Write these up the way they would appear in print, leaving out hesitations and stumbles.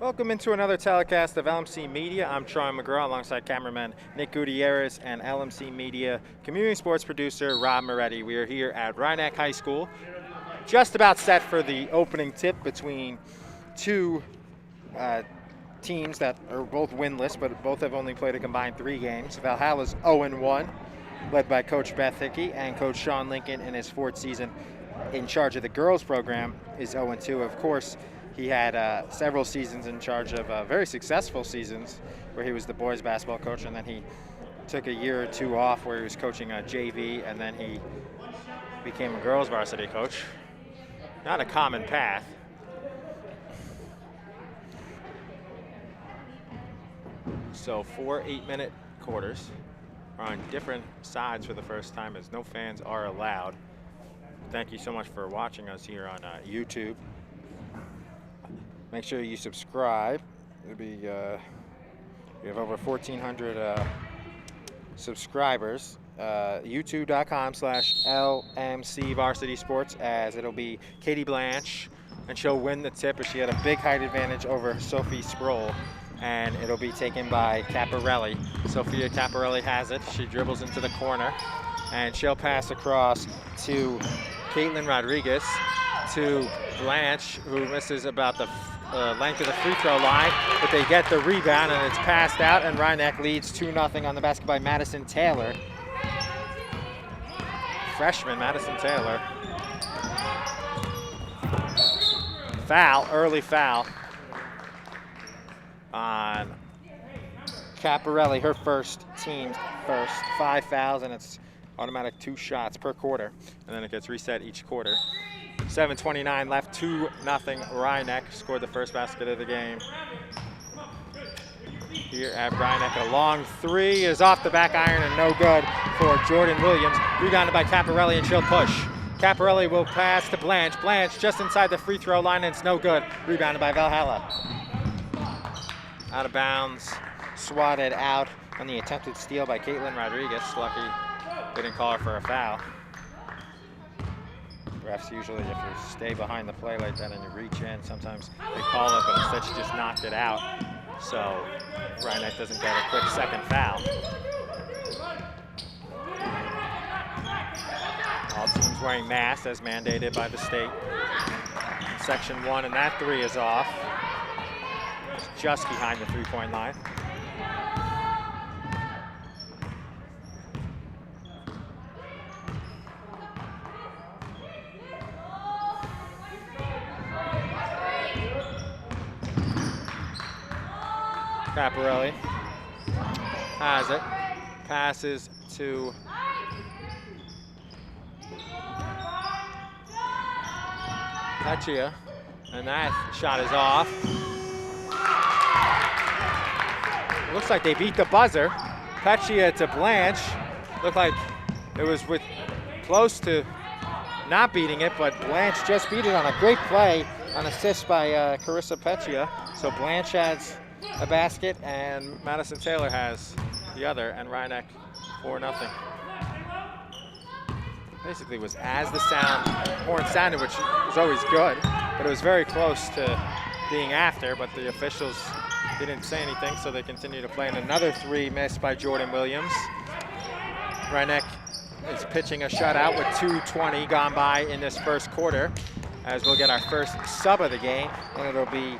Welcome into another telecast of LMC Media. I'm Troy McGraw alongside cameraman Nick Gutierrez and LMC Media community sports producer Rob Moretti. We are here at Rhinebeck High School, just about set for the opening tip between two teams that are both winless, but both have only played a combined 3 games. Valhalla's 0-1, led by Coach Beth Hickey, and Coach Sean Lincoln in his 4th season in charge of the girls program is 0-2. Of course, he had several seasons in charge of very successful seasons where he was the boys basketball coach, and then he took a year or 2 off where he was coaching JV, and then he became a girls varsity coach. Not a common path. So 4 8-minute quarters are on different sides for the first time, as no fans are allowed. Thank you so much for watching us here on YouTube. Make sure you subscribe. It'll be we have over 1,400 subscribers. YouTube.com/LMC Varsity Sports, as it'll be Katie Blanche, and she'll win the tip as she had a big height advantage over Sophie Sproul, and it'll be taken by Caparelli. Sophia Caparelli has it. She dribbles into the corner, and she'll pass across to Caitlin Rodriguez, to Blanche, who misses about the length of the free throw line, but they get the rebound and it's passed out, and Rhinebeck leads 2-0 on the basket by Madison Taylor. Freshman Madison Taylor. Foul, early foul on Caparelli, her team's first. 5 fouls, and it's automatic 2 shots per quarter, and then it gets reset each quarter. 7:29 left, 2-0 Rhinebeck scored the first basket of the game. Here at Rhinebeck, a long 3 is off the back iron and no good for Jordan Williams. Rebounded by Caparelli, and she'll push. Caparelli will pass to Blanche. Blanche just inside the free throw line, and it's no good. Rebounded by Valhalla. Out of bounds, swatted out on the attempted steal by Caitlin Rodriguez. Lucky they didn't call her for a foul. Refs usually, if you stay behind the play like that and you reach in, sometimes they call it, but instead she just knocked it out. So Rhinebeck doesn't get a quick second foul. All teams wearing masks as mandated by the state in Section 1, and that 3 is off. It's just behind the 3-point line. Caparelli has it, passes to Pechia, and that shot is off. Looks like they beat the buzzer. Pechia to Blanche. Looked like it was close to not beating it, but Blanche just beat it on a great play, an assist by Carissa Pechia. So Blanche has a basket, and Madison Taylor has the other, and Rhinebeck 4-0. Basically was as the horn sounded, which was always good, but it was very close to being after, but the officials didn't say anything, so they continue to play. And another 3 missed by Jordan Williams. Rhinebeck is pitching a shutout with 2:20 gone by in this first quarter, as we'll get our first sub of the game, and it'll be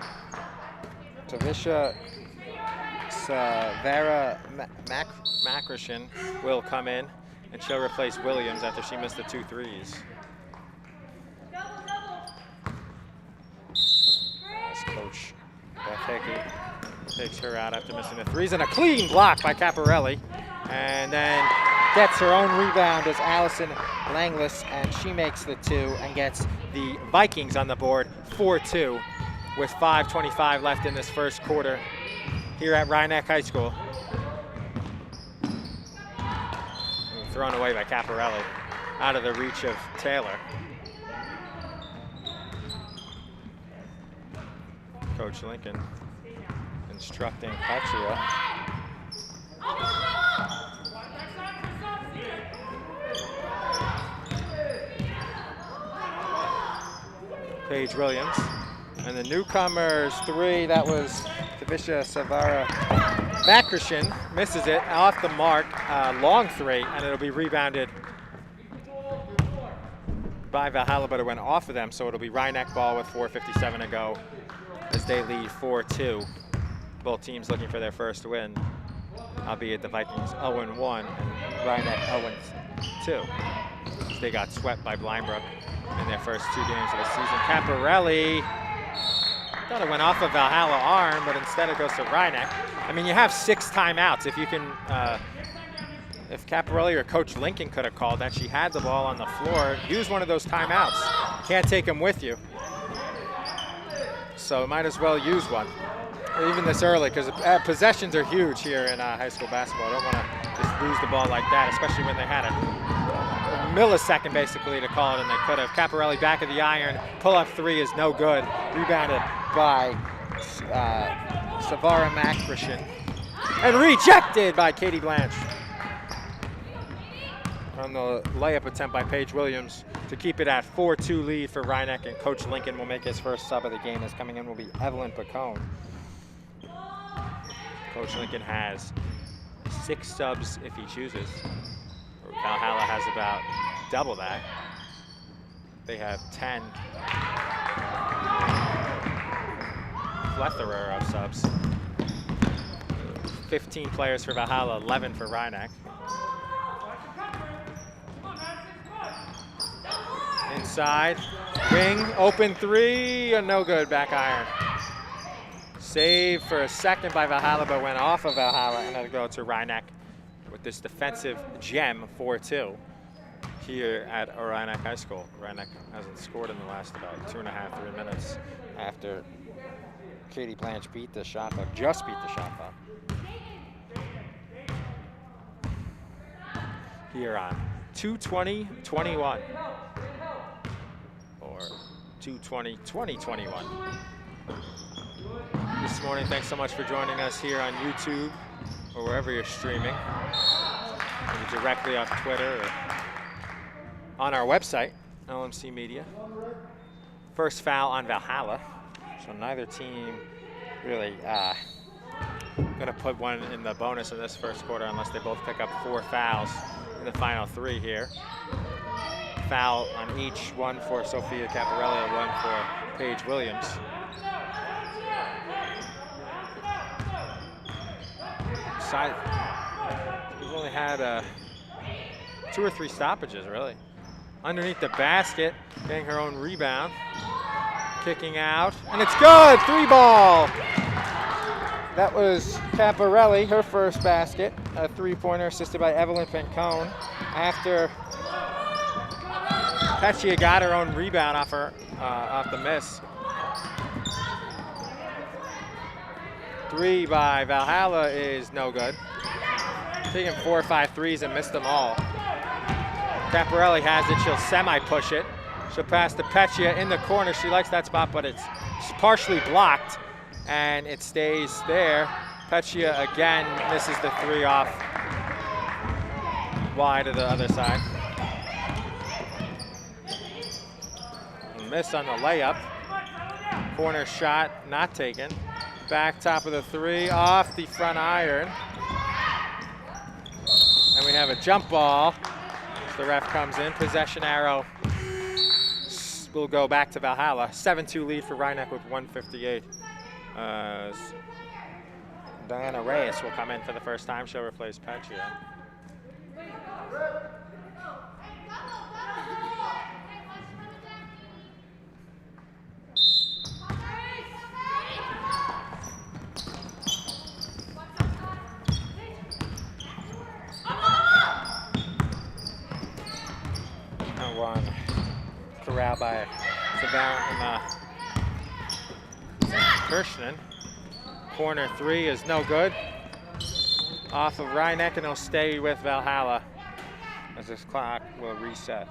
Tavisha Vera Makrashin will come in, and she'll replace Williams after she missed the 2 threes. As Coach Beth Hickey takes her out after missing the 3s, and a clean block by Caparelli, and then gets her own rebound as Allison Langlis, and she makes the 2 and gets the Vikings on the board 4-2 with 5:25 left in this first quarter here at Rhinebeck High School. Thrown away by Caparelli, out of the reach of Taylor. Coach Lincoln instructing Pechia. Paige Williams And the newcomers 3, that was Tavisha Savara Makrashin, misses it off the mark, long 3, and it'll be rebounded by Valhalla, but it went off of them, so it'll be Rhinebeck ball with 4:57 to go as they lead 4-2. Both teams looking for their first win, albeit the Vikings 0-1 and Rhinebeck 0-2. They got swept by Blindbrook in their first 2 games of the season. Caparelli, thought it went off of Valhalla arm, but instead it goes to Rhinebeck. I mean, you have 6 timeouts. If you can, if Caparelli or Coach Lincoln could have called that, she had the ball on the floor, use one of those timeouts. Can't take them with you. So might as well use one, even this early, because possessions are huge here in high school basketball. Don't want to just lose the ball like that, especially when they had a millisecond basically to call it, and they could have. Caparelli back of the iron, pull-up 3 is no good. Rebounded by Savara Makrashin, and rejected by Katie Blanche. On the layup attempt by Paige Williams to keep it at 4-2 lead for Rhinebeck, and Coach Lincoln will make his first sub of the game. As coming in will be Evelyn Pacone. Coach Lincoln has 6 subs if he chooses. Valhalla has about double that. They have 10. Plethora of subs. 15 players for Valhalla, 11 for Rhinebeck. Inside, wing, open 3, and no good, back iron. Save for a second by Valhalla, but went off of Valhalla, and it'll go to Rhinebeck with this defensive gem, 4-2, here at Rhinebeck High School. Rhinebeck hasn't scored in the last about 2.5, 3 minutes after Katie Blanche beat the shot clock, just beat the shot clock. Here on 2:20:21. Or 2:20:20:21. This morning, thanks so much for joining us here on YouTube or wherever you're streaming. Maybe directly off Twitter or on our website, LMC Media. First foul on Valhalla. So neither team really gonna put one in the bonus in this first quarter unless they both pick up 4 fouls in the final 3 here. Foul on each, 1 for Sophia Caparelli and 1 for Paige Williams. We've only had 2 or 3 stoppages, really. Underneath the basket, getting her own rebound. Kicking out, and it's good, 3-ball. That was Caparelli, her first basket, a 3-pointer assisted by Evelyn Pancone. After Petchia got her own rebound off the miss. 3 by Valhalla is no good. Taking 4 or 5 threes and missed them all. Caparelli has it, she'll semi-push it. She'll pass to Petchia in the corner. She likes that spot, but it's partially blocked, and it stays there. Petchia again misses the 3 off wide to the other side. Miss on the layup. Corner shot not taken. Back top of the 3 off the front iron. And we have a jump ball as the ref comes in. Possession arrow will go back to Valhalla. 7-2 lead for Rhinebeck with 1:58. Diana Reyes will come in for the first time. She'll replace Petchia. One corral by Savannah Kirshner. Corner 3 is no good. Off of Rhinebeck, and he'll stay with Valhalla as this clock will reset.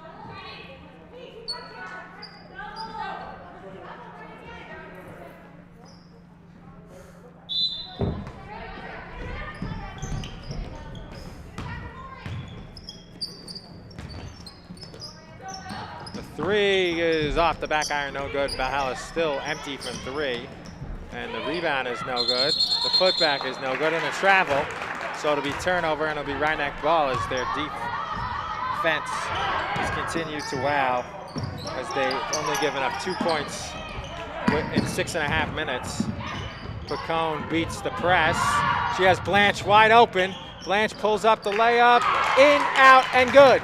three is off the back iron, no good. Valhalla still empty from three. And the rebound is no good. The putback is no good, and the travel. So it'll be turnover, and it'll be Rhinebeck ball as their defense has continued to wow, as they've only given up 2 points in 6.5 minutes. Picone beats the press. She has Blanche wide open. Blanche pulls up the layup, in, out, and good.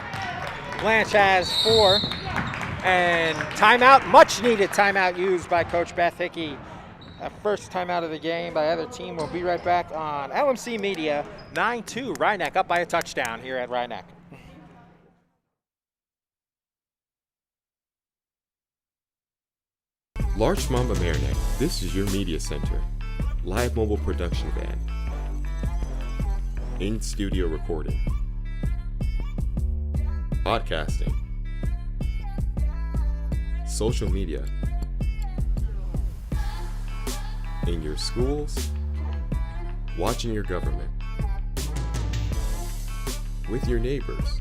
Blanche has 4. And timeout, much needed timeout used by Coach Beth Hickey. First timeout of the game by other team. We'll be right back on LMC Media. 9-2, Rhinebeck up by a touchdown here at Rhinebeck. Large Mamba Marinette, this is your media center. Live mobile production van. In-studio recording. Podcasting. Social media. In your schools. Watching your government. With your neighbors.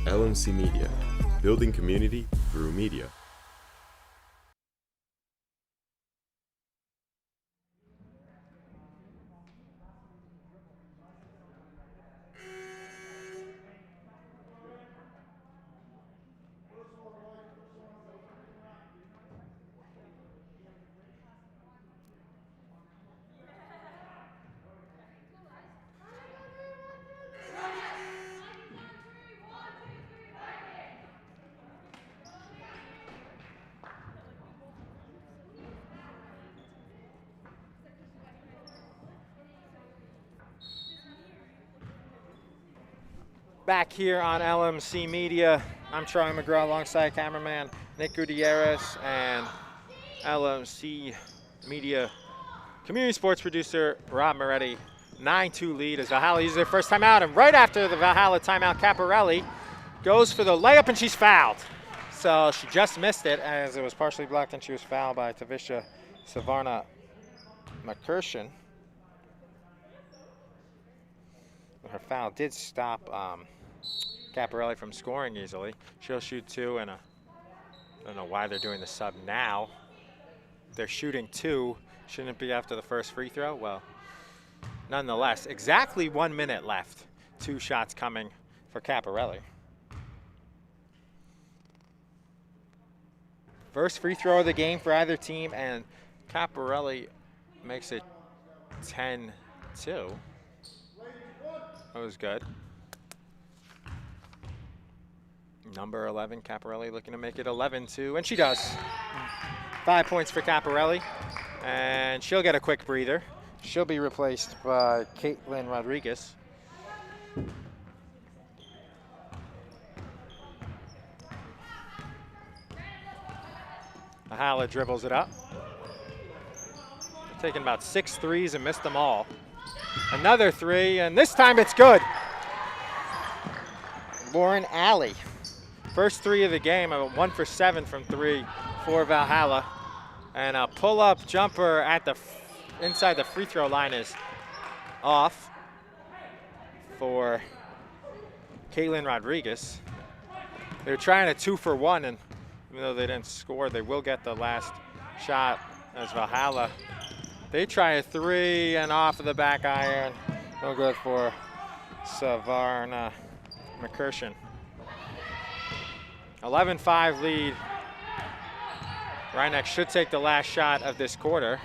LMC Media, building community through media. Back here on LMC Media, I'm Troy McGraw alongside cameraman Nick Gutierrez and LMC Media community sports producer Rob Moretti. 9-2 lead as Valhalla uses their first timeout, and right after the Valhalla timeout, Caparelli goes for the layup and she's fouled. So she just missed it as it was partially blocked, and she was fouled by Tavisha Savarna McCurshan. Her foul did stop Caparelli from scoring easily. She'll shoot 2, and I don't know why they're doing the sub now. They're shooting 2. Shouldn't it be after the first free throw? Well, nonetheless, exactly 1 minute left. 2 shots coming for Caparelli. First free throw of the game for either team, and Caparelli makes it 10-2. That was good. Number 11, Caparelli, looking to make it 11-2, and she does. 5 points for Caparelli, and she'll get a quick breather. She'll be replaced by Caitlin Rodriguez. Valhalla dribbles it up. They're taking about 6 threes and missed them all. Another 3, and this time it's good. Lauren Alley. First 3 of the game, 1 for 7 from 3 for Valhalla. And a pull-up jumper at the inside the free throw line is off for Caitlin Rodriguez. They're trying a 2-for-1, and even though they didn't score, they will get the last shot as Valhalla. They try a 3 and off of the back iron. No good for Savarna McCurshan. 11-5 lead. Rhinebeck should take the last shot of this quarter.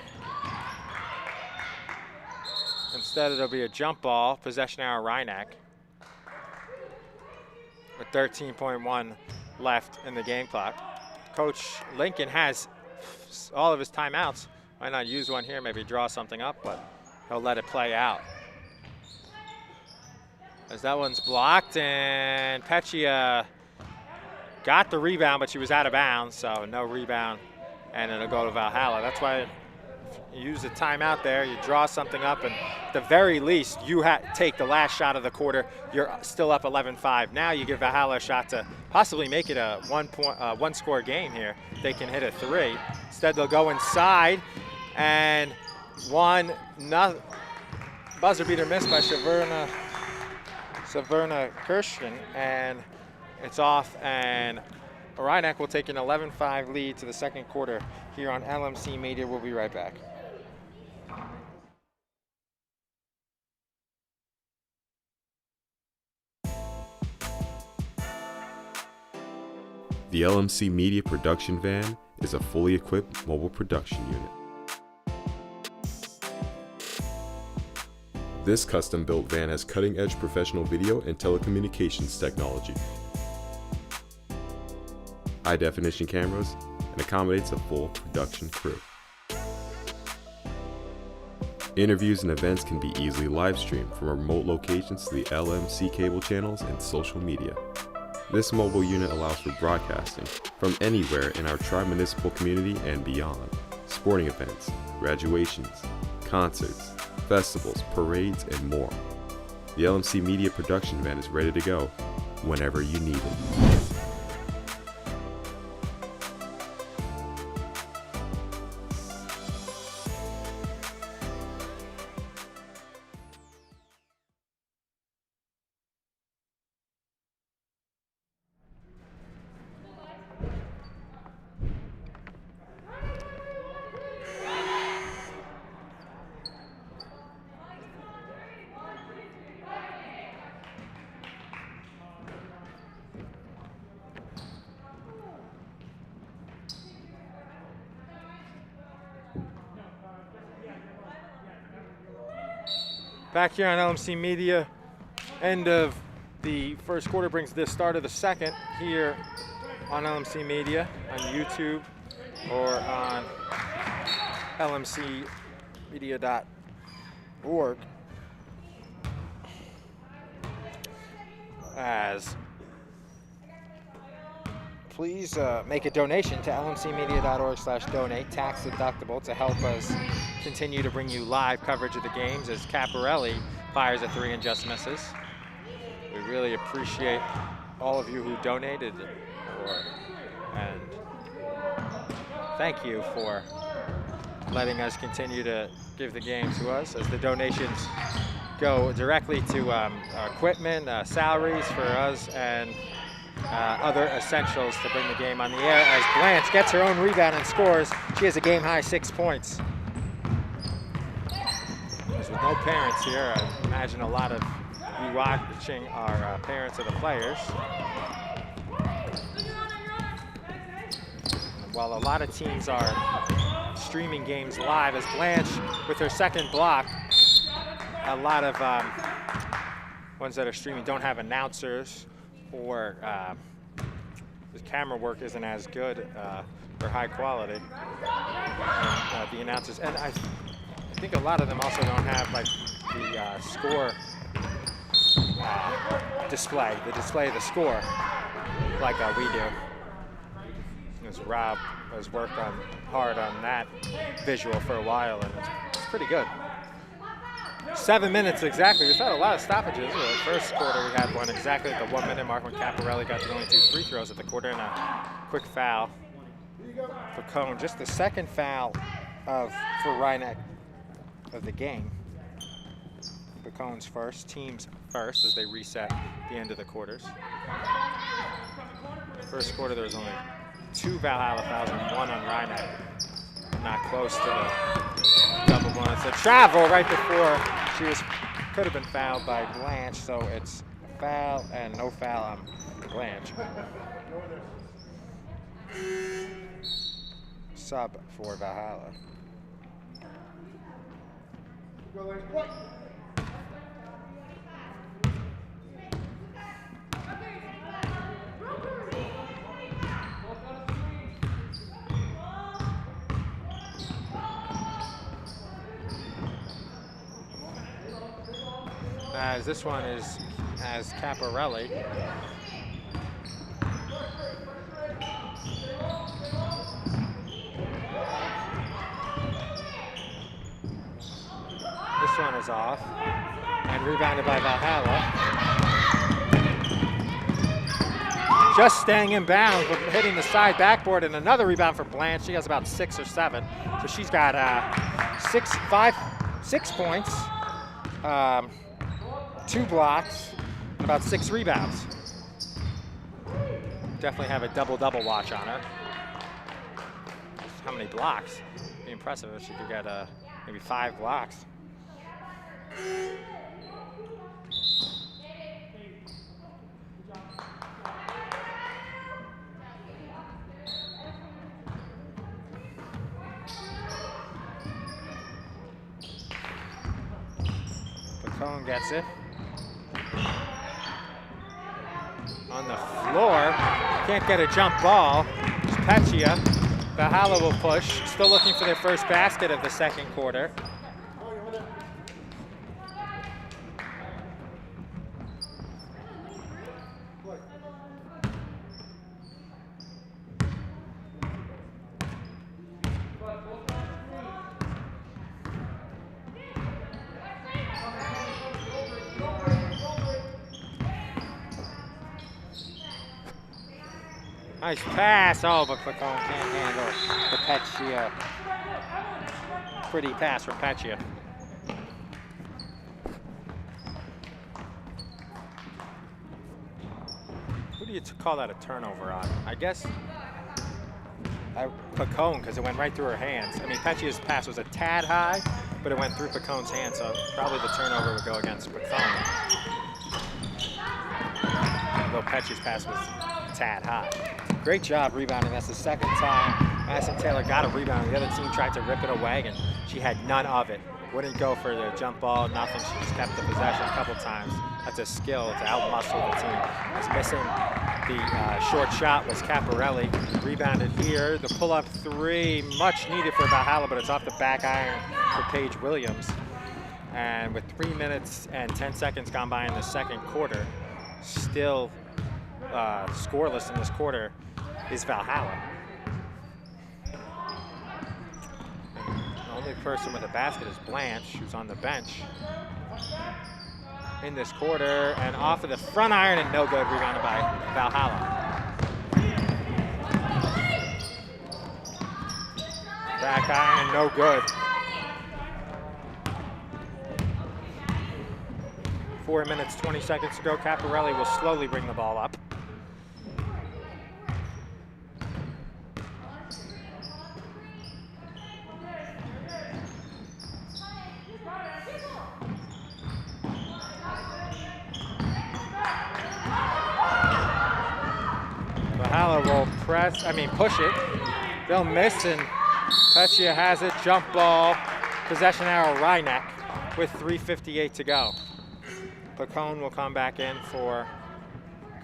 Instead, it'll be a jump ball, possession arrow Rhinebeck. With 13.1 left in the game clock. Coach Lincoln has all of his timeouts. Might not use one here, maybe draw something up, but he'll let it play out. As that one's blocked, and Peccia got the rebound, but she was out of bounds, so no rebound, and it'll go to Valhalla. That's why you use a timeout there, you draw something up, and at the very least, you take the last shot of the quarter. You're still up 11-5. Now you give Valhalla a shot to possibly make it a one-score game here. They can hit a 3. Instead, they'll go inside, and buzzer beater missed by Savarna Kirsten, and it's off, and Rhinebeck will take an 11-5 lead to the second quarter here on LMC Media. We'll be right back. The LMC Media production van is a fully equipped mobile production unit. This custom-built van has cutting-edge professional video and telecommunications technology, high-definition cameras, and accommodates a full production crew. Interviews and events can be easily live-streamed from remote locations to the LMC cable channels and social media. This mobile unit allows for broadcasting from anywhere in our tri-municipal community and beyond. Sporting events, graduations, concerts, festivals, parades, and more. The LMC Media production van is ready to go whenever you need it. Back here on LMC Media, end of the first quarter brings the start of the second here on LMC Media, on YouTube, or on lmcmedia.org. Please make a donation to lmcmedia.org/donate, tax deductible, to help us continue to bring you live coverage of the games as Caparelli fires a three and just misses. We really appreciate all of you who donated, and thank you for letting us continue to give the game to us, as the donations go directly to equipment, salaries for us, and other essentials to bring the game on the air, as Blanche gets her own rebound and scores. She has a game-high 6 points. With no parents here, I imagine a lot of you watching are parents of the players. And while a lot of teams are streaming games live, as Blanche, with her second block, a lot of ones that are streaming don't have announcers, or the camera work isn't as good or high quality. And, the announcers, and I think a lot of them also don't have like the score display, the display of the score, like we do. Because Rob has worked hard on that visual for a while, and it's pretty good. 7 minutes exactly. We've had a lot of stoppages. The first quarter we had one exactly at the 1 minute mark when Caparelli got the only 2 free throws at the quarter, and a quick foul for Cone. Just the second foul for Rhinebeck of the game. For Cone's first, team's first, as they reset the end of the quarters. First quarter there was only 2 Valhalla fouls and 1 on Rhinebeck. Not close to the double one. It's a travel right before she could have been fouled by Blanche, so it's a foul and no foul on Blanche. Sub for Valhalla. As this one is as Caparelli. This one is off and rebounded by Valhalla. Just staying in bounds, but hitting the side backboard, and another rebound for Blanche. She has about 6 or 7, so she's got 6 points. 2 blocks, and about 6 rebounds. definitely have a double-double watch on her. How many blocks? Be impressive if she could get maybe 5 blocks. Pacone gets it. On the floor, can't get a jump ball. Peccia. Valhalla will push. Still looking for their first basket of the second quarter. Nice pass. Oh, but Pacone can't handle the Peccia. Pretty pass from Peccia. Who do you call that a turnover on? I guess Pacone, because it went right through her hands. I mean, Peccia's pass was a tad high, but it went through Pacone's hands, so probably the turnover would go against Pacone. Although Peccia's pass was a tad high. Great job rebounding. That's the second time Madison Taylor got a rebound. The other team tried to rip it away, and she had none of it. Wouldn't go for the jump ball, nothing. She just kept the possession a couple times. That's a skill to out-muscle the team. Was missing the short shot was Caparelli. Rebounded here. The pull-up 3, much needed for Valhalla, but it's off the back iron for Paige Williams. And with 3 minutes and 10 seconds gone by in the second quarter, still scoreless in this quarter is Valhalla. And the only person with a basket is Blanche, who's on the bench in this quarter, and off of the front iron and no good, rebounded by Valhalla. Back iron, no good. 4 minutes, 20 seconds to go. Caparelli will slowly bring the ball up. Valhalla will push it. They'll miss, and Peccia has it. Jump ball, possession arrow, Rhyneck with 3:58 to go. Pacone will come back in for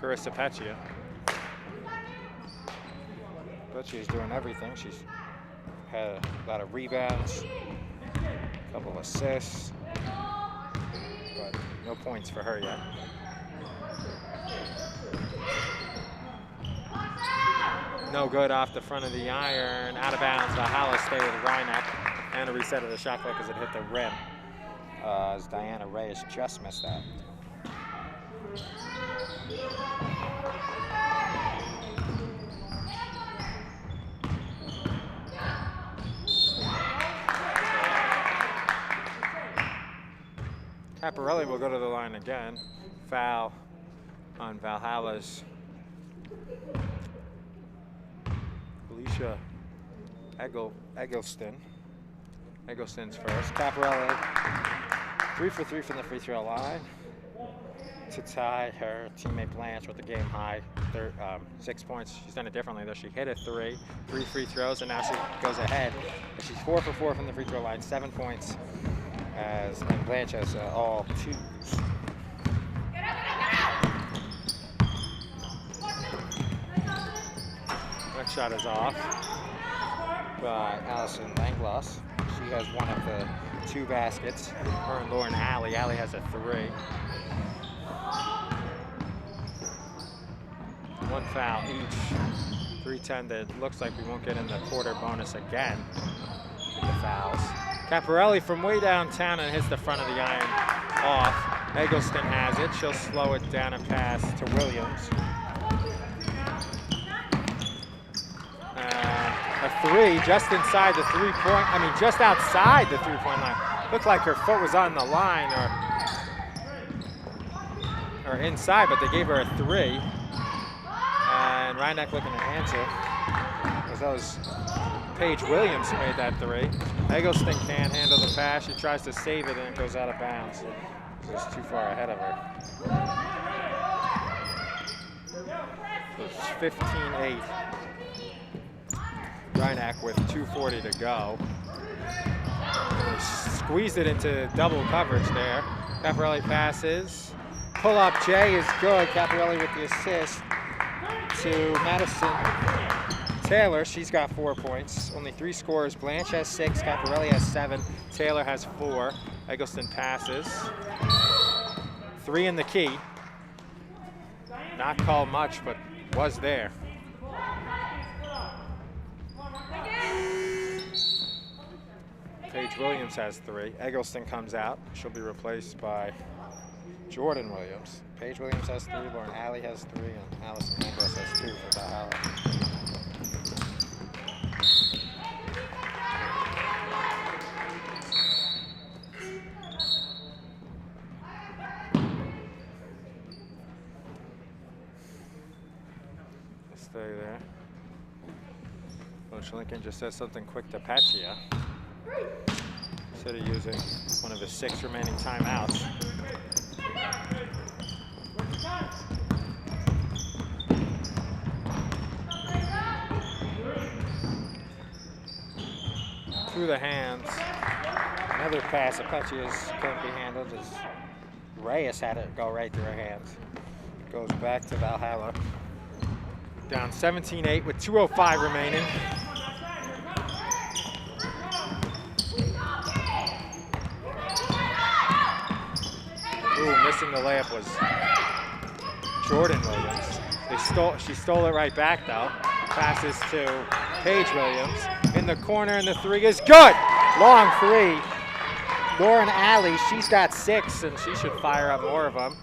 Carissa Peccia. Peccia's doing everything. She's had a lot of rebounds, a couple assists, but no points for her yet. No good off the front of the iron. Out of bounds. Valhalla stay with Rhyneck. And a reset of the shot clock as it hit the rim. As Diana Reyes just missed that. Caparelli will go to the line again. Foul on Valhalla's Alicia Eggleston. Eggleston's first. Caparelli, 3 for 3 from the free throw line to tie her teammate Blanche with the game high 6 points. She's done it differently though. She hit a 3 free throws, and now she goes ahead. She's 4 for 4 from the free throw line, 7 points, and Blanche has all 2s. Next shot is off by Allison Langloss. She has one of the 2 baskets. Her and Lauren Alley. Alley has a 3. 1 foul each. 3:10. That looks like we won't get in the quarter bonus again with the fouls. Caparelli from way downtown and hits the front of the iron off. Eggleston has it. She'll slow it down and pass to Williams. A 3 just inside the just outside the 3-point line. Looked like her foot was on the line or inside, but they gave her a 3. And and Rhinebeck looking to answer. Because that was Paige Williams who made that three. Eggleston can't handle the pass. She tries to save it and it goes out of bounds. So it's too far ahead of her. So it's 15-8. Rhinebeck with 2:40 to go. They squeezed it into double coverage there. Caparelli passes. Pull up J is good. Caparelli with the assist to Madison Taylor. She's got 4 points. Only 3 scorers. Blanche has 6. Caparelli has 7. Taylor has 4. Eggleston passes. 3 in the key. Not called much, but was there. Paige Williams has 3. Eggleston comes out. She'll be replaced by Jordan Williams. Paige Williams has 3. Lauren Alley has 3. And Allison Andros has 2 for Valhalla. Stay there. Coach Lincoln just says something quick to Pachia. Instead of using one of his 6 remaining timeouts. Through the hands. Another pass that Pachia's couldn't be handled as Reyes had it go right through her hands. Goes back to Valhalla. Down 17-8 with 2:05 remaining. Ooh, missing the layup was Jordan Williams. She stole it right back though. Passes to Paige Williams. In the corner and the 3 is good! Long 3. Lauren Alley, she's got 6 and she should fire up more of them.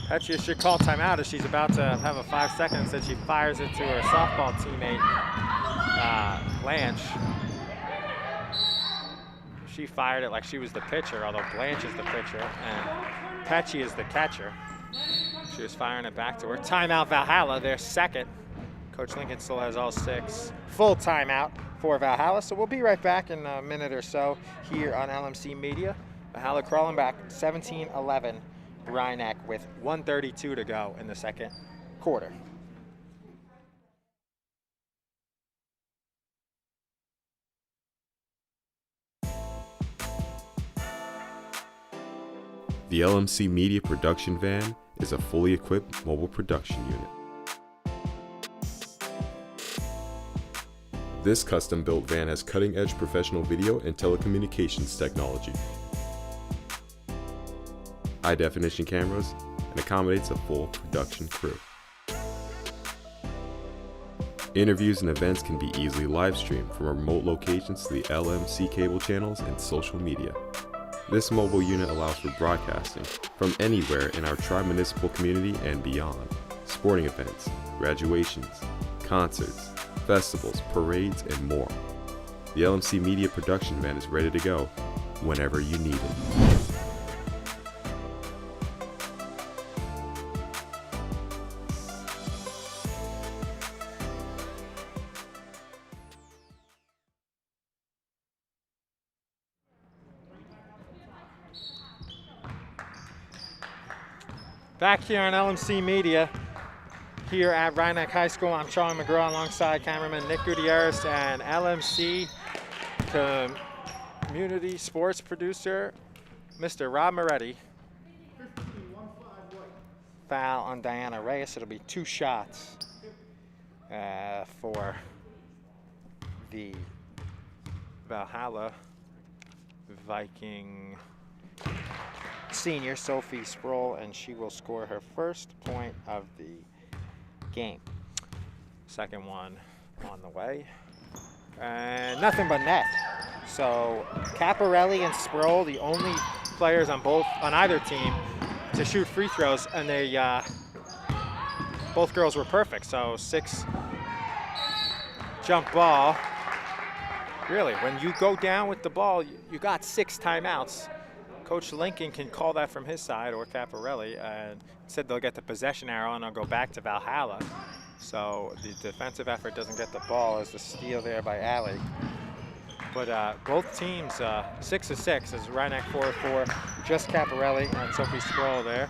Petria should call timeout as she's about to have a 5 seconds and she fires it to her softball teammate, Blanche. She fired it like she was the pitcher, although Blanche is the pitcher and Petria is the catcher. She was firing it back to her. Timeout Valhalla, their second. Coach Lincoln still has all 6. Full timeout for Valhalla, so we'll be right back in a minute or so here on LMC Media. Valhalla crawling back 17-11. Rhinebeck with 1:32 to go in the second quarter. The LMC Media Production Van is a fully equipped mobile production unit. This custom-built van has cutting-edge professional video and telecommunications technology, high-definition cameras, and accommodates a full production crew. Interviews and events can be easily live-streamed from remote locations to the LMC cable channels and social media. This mobile unit allows for broadcasting from anywhere in our tri-municipal community and beyond. Sporting events, graduations, concerts, festivals, parades, and more. The LMC Media Production Van is ready to go whenever you need it. Back here on LMC Media, here at Rhinebeck High School, I'm Charlie McGraw alongside cameraman Nick Gutierrez and LMC community sports producer, Mr. Rob Moretti. Foul on Diana Reyes. It'll be 2 shots for the Valhalla Viking senior Sophie Sproul, and she will score her first point of the game. Second one on the way, and nothing but net. So Caparelli and Sproul, the only players on either team to shoot free throws, and they both girls were perfect. So 6 jump ball. Really, when you go down with the ball, you got 6 timeouts. Coach Lincoln can call that from his side, or Caparelli, and said they'll get the possession arrow and they'll go back to Valhalla. So the defensive effort doesn't get the ball as the steal there by Allie. But both teams 6 of 6 as Rhinebeck 4 of 4. Just Caparelli and Sophie Sproul there.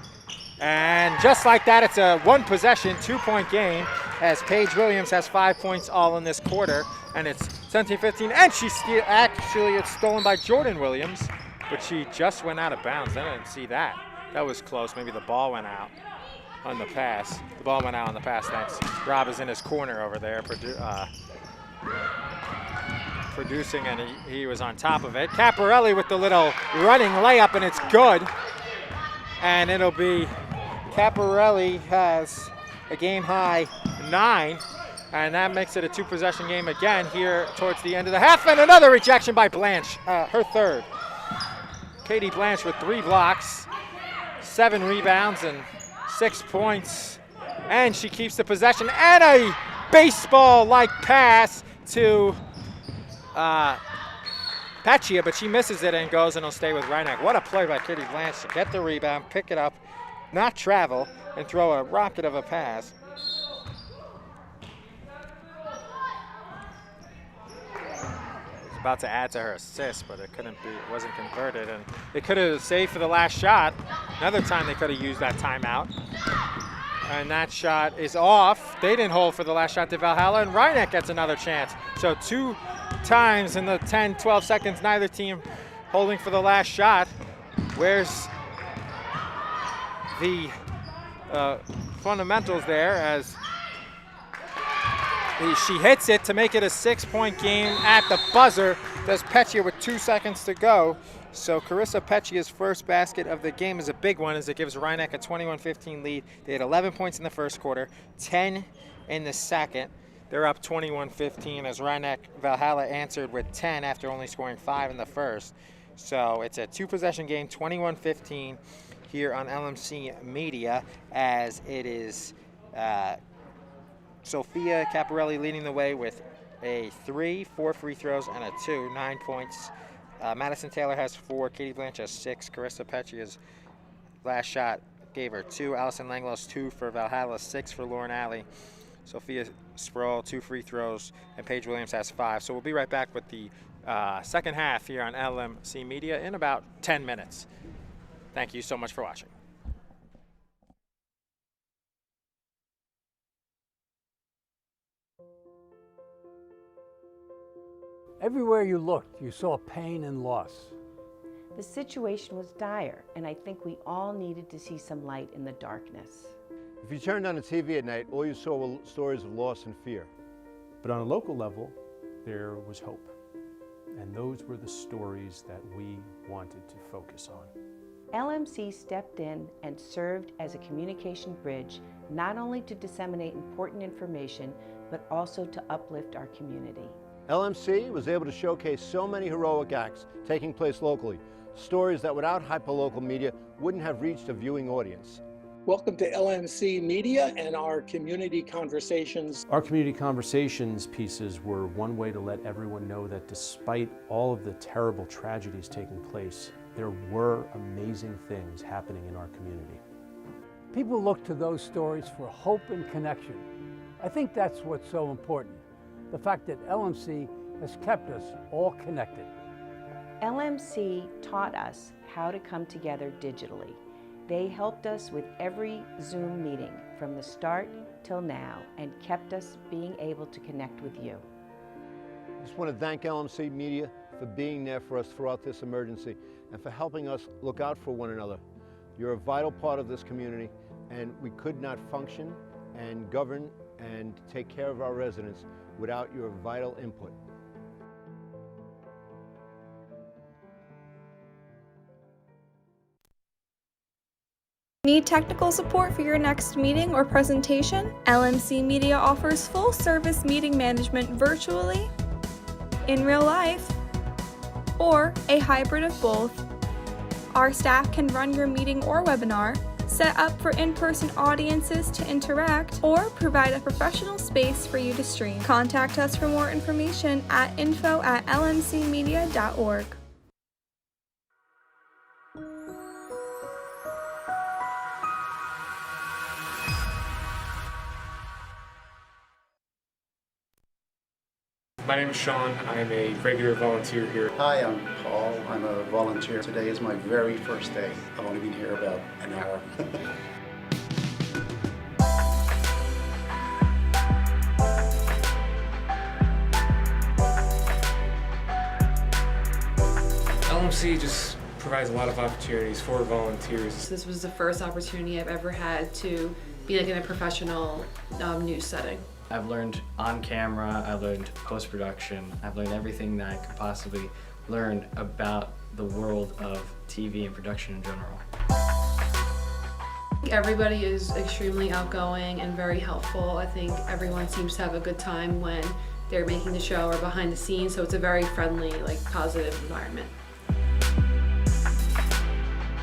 And just like that, it's a one possession, 2-point game as Paige Williams has 5 points all in this quarter. And it's 17-15, and actually it's stolen by Jordan Williams, but she just went out of bounds. I didn't see that. That was close. Maybe the ball went out on the pass. The ball went out on the pass. Thanks. Rob is in his corner over there producing, and he was on top of it. Caparelli with the little running layup, and it's good. And it'll be Caparelli has a game high 9, and that makes it a 2-possession game again here towards the end of the half. And another rejection by Blanche, her third. Katie Blanche with 3 blocks, 7 rebounds, and 6 points. And she keeps the possession, and a baseball-like pass to Peccia, but she misses it and goes, and will stay with Rhinebeck. What a play by Katie Blanche to get the rebound, pick it up, not travel, and throw a rocket of a pass. About to add to her assist, but it wasn't converted, and they could have saved for the last shot. Another time they could have used that timeout, and that shot is off. They didn't hold for the last shot to Valhalla, and Rhinebeck gets another chance. So 2 times in the 10-12 seconds, neither team holding for the last shot. Where's the fundamentals there as she hits it to make it a 6-point game at the buzzer. Does Peccia with 2 seconds to go. So Carissa Peccia's first basket of the game is a big one as it gives Rhinebeck a 21-15 lead. They had 11 points in the first quarter, 10 in the second. They're up 21-15 as Rhinebeck Valhalla answered with 10 after only scoring 5 in the first. So it's a 2-possession game, 21-15 here on LMC Media, as it is Sophia Caparelli leading the way with a 3, 4 free throws, and a 2, 9 points. Madison Taylor has 4, Katie Blanche has 6, Carissa Peccia's last shot gave her 2, Allison Langlos 2 for Valhalla, 6 for Lauren Alley. Sophia Sproul 2 free throws, and Paige Williams has 5. So we'll be right back with the second half here on LMC Media in about 10 minutes. Thank you so much for watching. Everywhere you looked, you saw pain and loss. The situation was dire, and I think we all needed to see some light in the darkness. If you turned on the TV at night, all you saw were stories of loss and fear. But on a local level, there was hope. And those were the stories that we wanted to focus on. LMC stepped in and served as a communication bridge, not only to disseminate important information, but also to uplift our community. LMC was able to showcase so many heroic acts taking place locally, stories that without hyperlocal media wouldn't have reached a viewing audience. Welcome to LMC Media and our Community Conversations. Our Community Conversations pieces were one way to let everyone know that despite all of the terrible tragedies taking place, there were amazing things happening in our community. People look to those stories for hope and connection. I think that's what's so important. The fact that LMC has kept us all connected. LMC taught us how to come together digitally. They helped us with every Zoom meeting from the start till now and kept us being able to connect with you. I just want to thank LMC Media for being there for us throughout this emergency and for helping us look out for one another. You're a vital part of this community, and we could not function and govern and take care of our residents without your vital input. Need technical support for your next meeting or presentation? LMC Media offers full-service meeting management virtually, in real life, or a hybrid of both. Our staff can run your meeting or webinar, set up for in-person audiences to interact, or provide a professional space for you to stream. Contact us for more information at info@lmcmedia.org. My name is Sean. I'm a regular volunteer here. Hi, I'm Paul. I'm a volunteer. Today is my very first day. I've only been here about an hour. LMC just provides a lot of opportunities for volunteers. This was the first opportunity I've ever had to be like in a professional news setting. I've learned on camera, I've learned post-production, I've learned everything that I could possibly learn about the world of TV and production in general. Everybody is extremely outgoing and very helpful. I think everyone seems to have a good time when they're making the show or behind the scenes, so it's a very friendly, like, positive environment.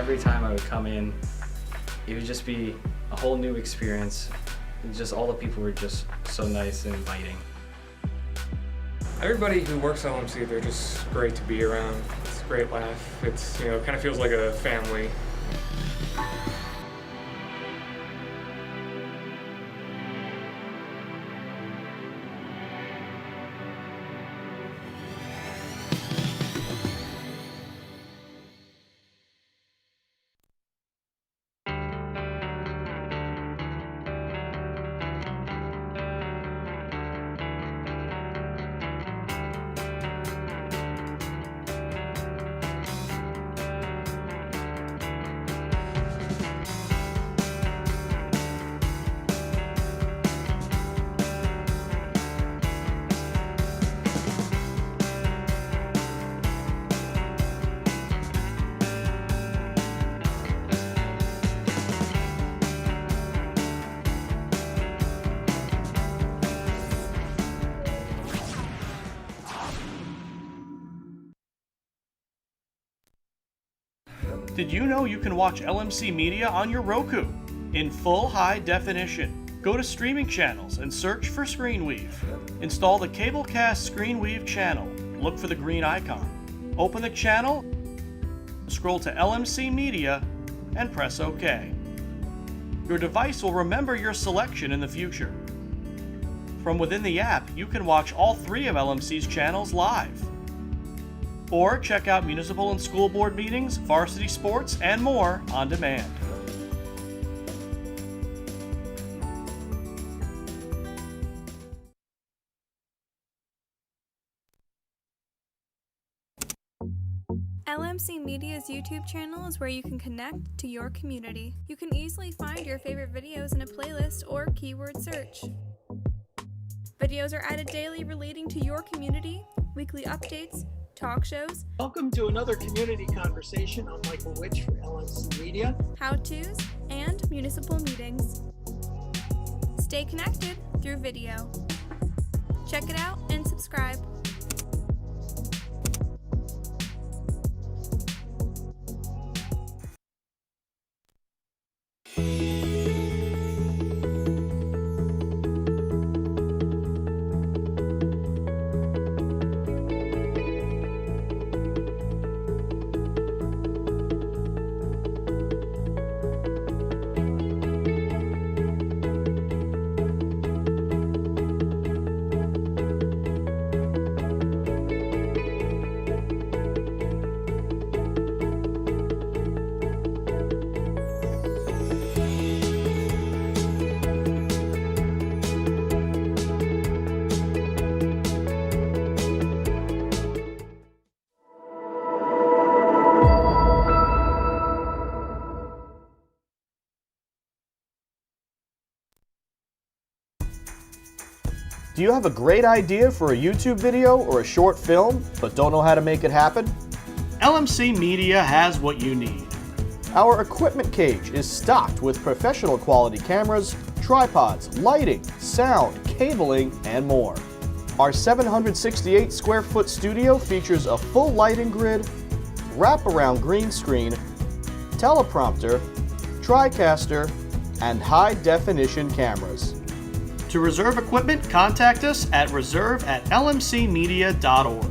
Every time I would come in, it would just be a whole new experience. And just all the people were just so nice and inviting. Everybody who works at LMC, they're just great to be around. It's a great laugh. It's, it kind of feels like a family. Did you know you can watch LMC Media on your Roku in full high definition? Go to streaming channels and search for ScreenWeave. Install the Cablecast ScreenWeave channel. Look for the green icon. Open the channel, scroll to LMC Media, and press OK. Your device will remember your selection in the future. From within the app, you can watch all 3 of LMC's channels live. Or check out municipal and school board meetings, varsity sports, and more on demand. LMC Media's YouTube channel is where you can connect to your community. You can easily find your favorite videos in a playlist or keyword search. Videos are added daily relating to your community, weekly updates, talk shows. Welcome to another community conversation. I'm Michael Witch for LMC Media. How-tos, and municipal meetings. Stay connected through video. Check it out and subscribe. Do you have a great idea for a YouTube video or a short film, but don't know how to make it happen? LMC Media has what you need. Our equipment cage is stocked with professional quality cameras, tripods, lighting, sound, cabling, and more. Our 768 square foot studio features a full lighting grid, wraparound green screen, teleprompter, TriCaster, and high definition cameras. To reserve equipment, contact us at reserve@lmcmedia.org.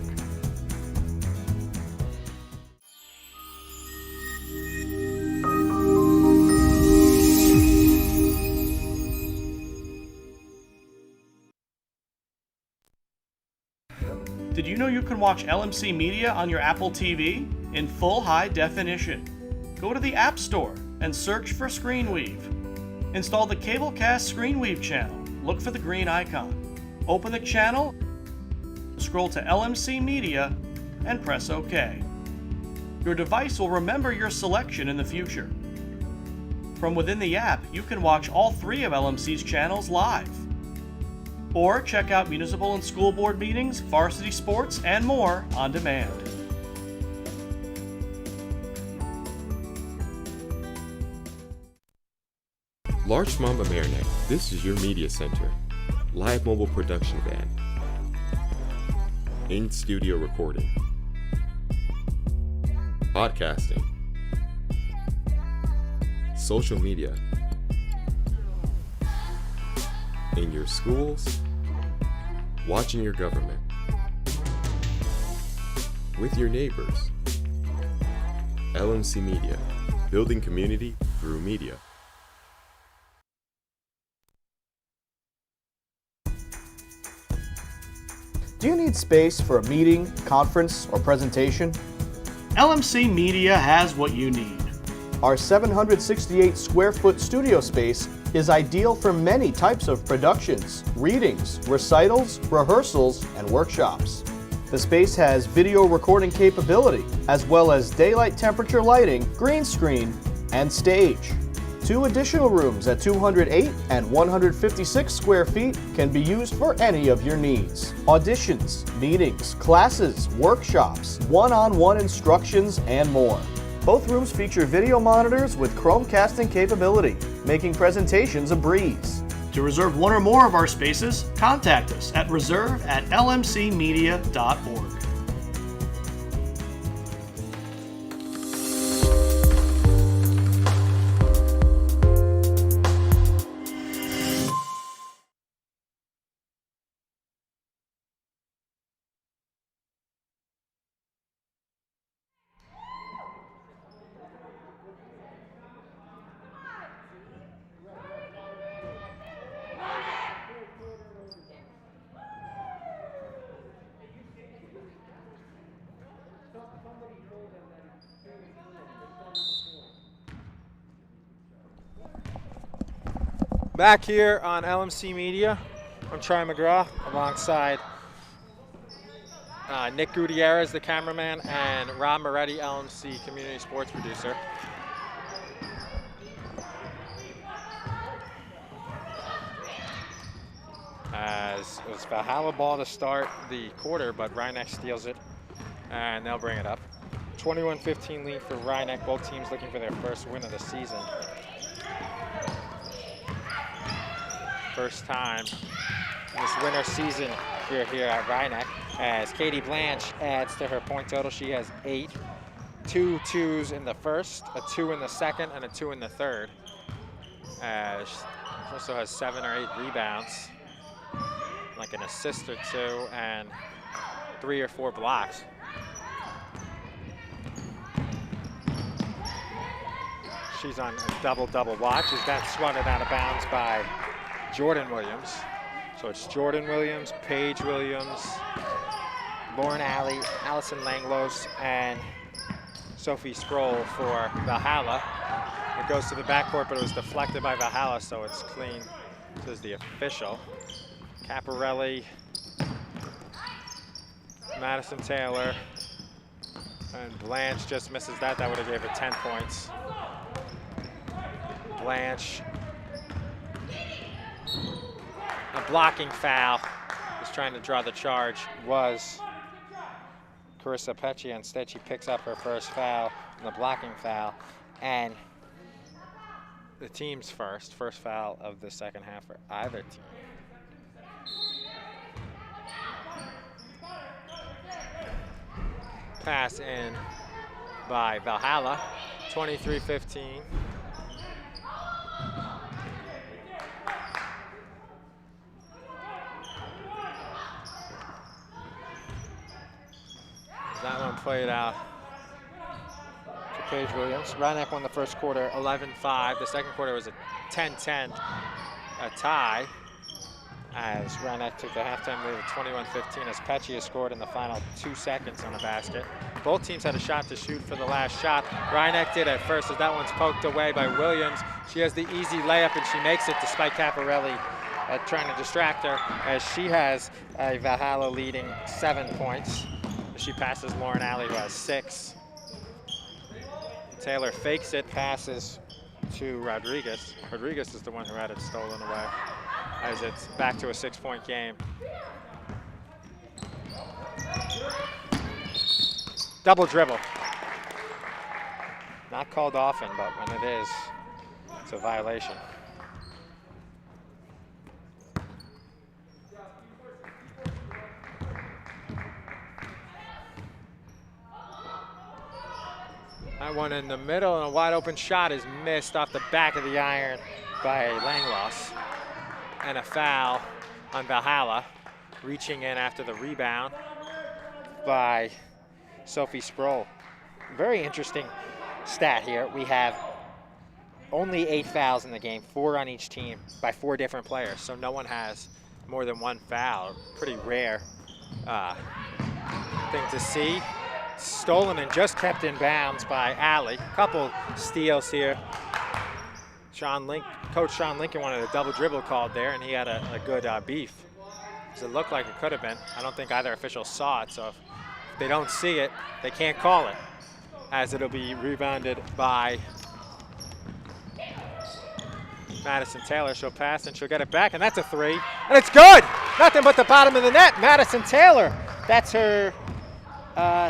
Did you know you can watch LMC Media on your Apple TV in full high definition? Go to the App Store and search for ScreenWeave. Install the Cablecast ScreenWeave channel. Look for the green icon. Open the channel, scroll to LMC Media, and press OK. Your device will remember your selection in the future. From within the app, you can watch all 3 of LMC's channels live. Or check out municipal and school board meetings, varsity sports, and more on demand. Large Mamba Marinette, this is your media center. Live mobile production van. In-studio recording. Podcasting. Social media. In your schools. Watching your government. With your neighbors. LMC Media. Building community through media. Do you need space for a meeting, conference, or presentation? LMC Media has what you need. Our 768 square foot studio space is ideal for many types of productions, readings, recitals, rehearsals, and workshops. The space has video recording capability, as well as daylight temperature lighting, green screen, and stage. 2 additional rooms at 208 and 156 square feet can be used for any of your needs. Auditions, meetings, classes, workshops, one-on-one instructions, and more. Both rooms feature video monitors with Chromecasting capability, making presentations a breeze. To reserve one or more of our spaces, contact us at reserve@lmcmedia.org. Back here on LMC Media, I'm Troy McGraw alongside Nick Gutierrez, the cameraman, and Rob Moretti, LMC community sports producer. As it was Valhalla ball to start the quarter, but Rhinebeck steals it, and they'll bring it up. 21-15 lead for Rhinebeck, both teams looking for their first win of the season. First time in this winter season here at Rhinebeck, as Katie Blanche adds to her point total. She has 8, 2 2s in the first, a 2 in the second, and a 2 in the third. She also has 7 or 8 rebounds, like an assist or 2, and 3 or 4 blocks. She's on a double-double watch. She's got swatted out of bounds by Jordan Williams. So it's Jordan Williams, Paige Williams, Lauren Alley, Allison Langlos, and Sophie Sproul for Valhalla. It goes to the backcourt, but it was deflected by Valhalla, so it's clean. This is the official. Caparelli, Madison Taylor, and Blanche just misses that. That would have gave her 10 points. Blanche, a blocking foul, was trying to draw the charge, was Carissa Pecci. Instead, she picks up her first foul, and the blocking foul, and the team's first foul of the second half for either team. Pass in by Valhalla, 23-15. That one played out to Paige Williams. Rhinebeck won the first quarter 11-5. The second quarter was a 10-10, a tie, as Rhinebeck took the halftime lead of 21-15 as Peccia scored in the final 2 seconds on the basket. Both teams had a shot to shoot for the last shot. Rhinebeck did at first as that one's poked away by Williams. She has the easy layup and she makes it despite Caparelli trying to distract her, as she has a Valhalla leading 7 points. She passes Lauren Alley, who has 6. Taylor fakes it, passes to Rodriguez. Rodriguez is the one who had it stolen away, as it's back to a 6-point game. Double dribble. Not called often, but when it is, it's a violation. That one in the middle, and a wide open shot is missed off the back of the iron by Langloss. And a foul on Valhalla, reaching in after the rebound by Sophie Sproul. Very interesting stat here. We have only 8 fouls in the game, 4 on each team by 4 different players. So no one has more than 1 foul. Pretty rare thing to see. Stolen and just kept in bounds by Alley. Couple steals here. Coach Sean Lincoln wanted a double dribble called there, and he had a good beef. Because it looked like it could have been. I don't think either official saw it, so if they don't see it, they can't call it, as it'll be rebounded by Madison Taylor. She'll pass and she'll get it back, and that's a 3. And it's good! Nothing but the bottom of the net. Madison Taylor, that's her.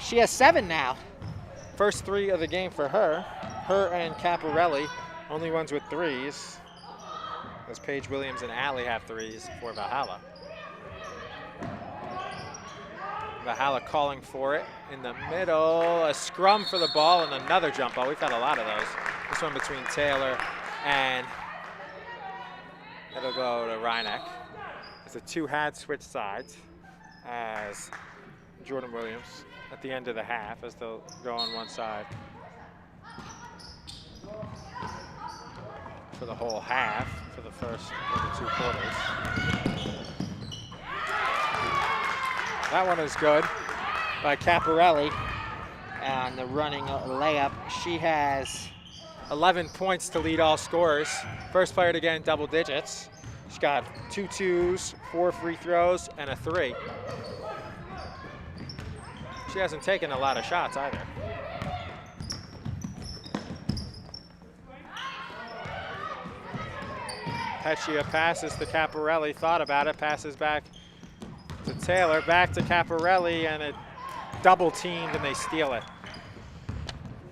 She has 7 now. First 3 of the game for her. Her and Caparelli, only ones with 3s. As Paige Williams and Alley have 3s for Valhalla. Valhalla calling for it in the middle. A scrum for the ball and another jump ball. We've had a lot of those. This one between Taylor and it'll go to Rhinebeck. As the 2 had switched sides as Jordan Williams at the end of the half, as they'll go on one side for the whole half, for the first of the 2 quarters. That one is good by Caparelli on the running layup. She has 11 points to lead all scorers. First player to get in double digits. She's got 2 2s, 4 free throws, and a 3. She hasn't taken a lot of shots either. Peccia passes to Caparelli, thought about it, passes back to Taylor, back to Caparelli, and it double teamed and they steal it.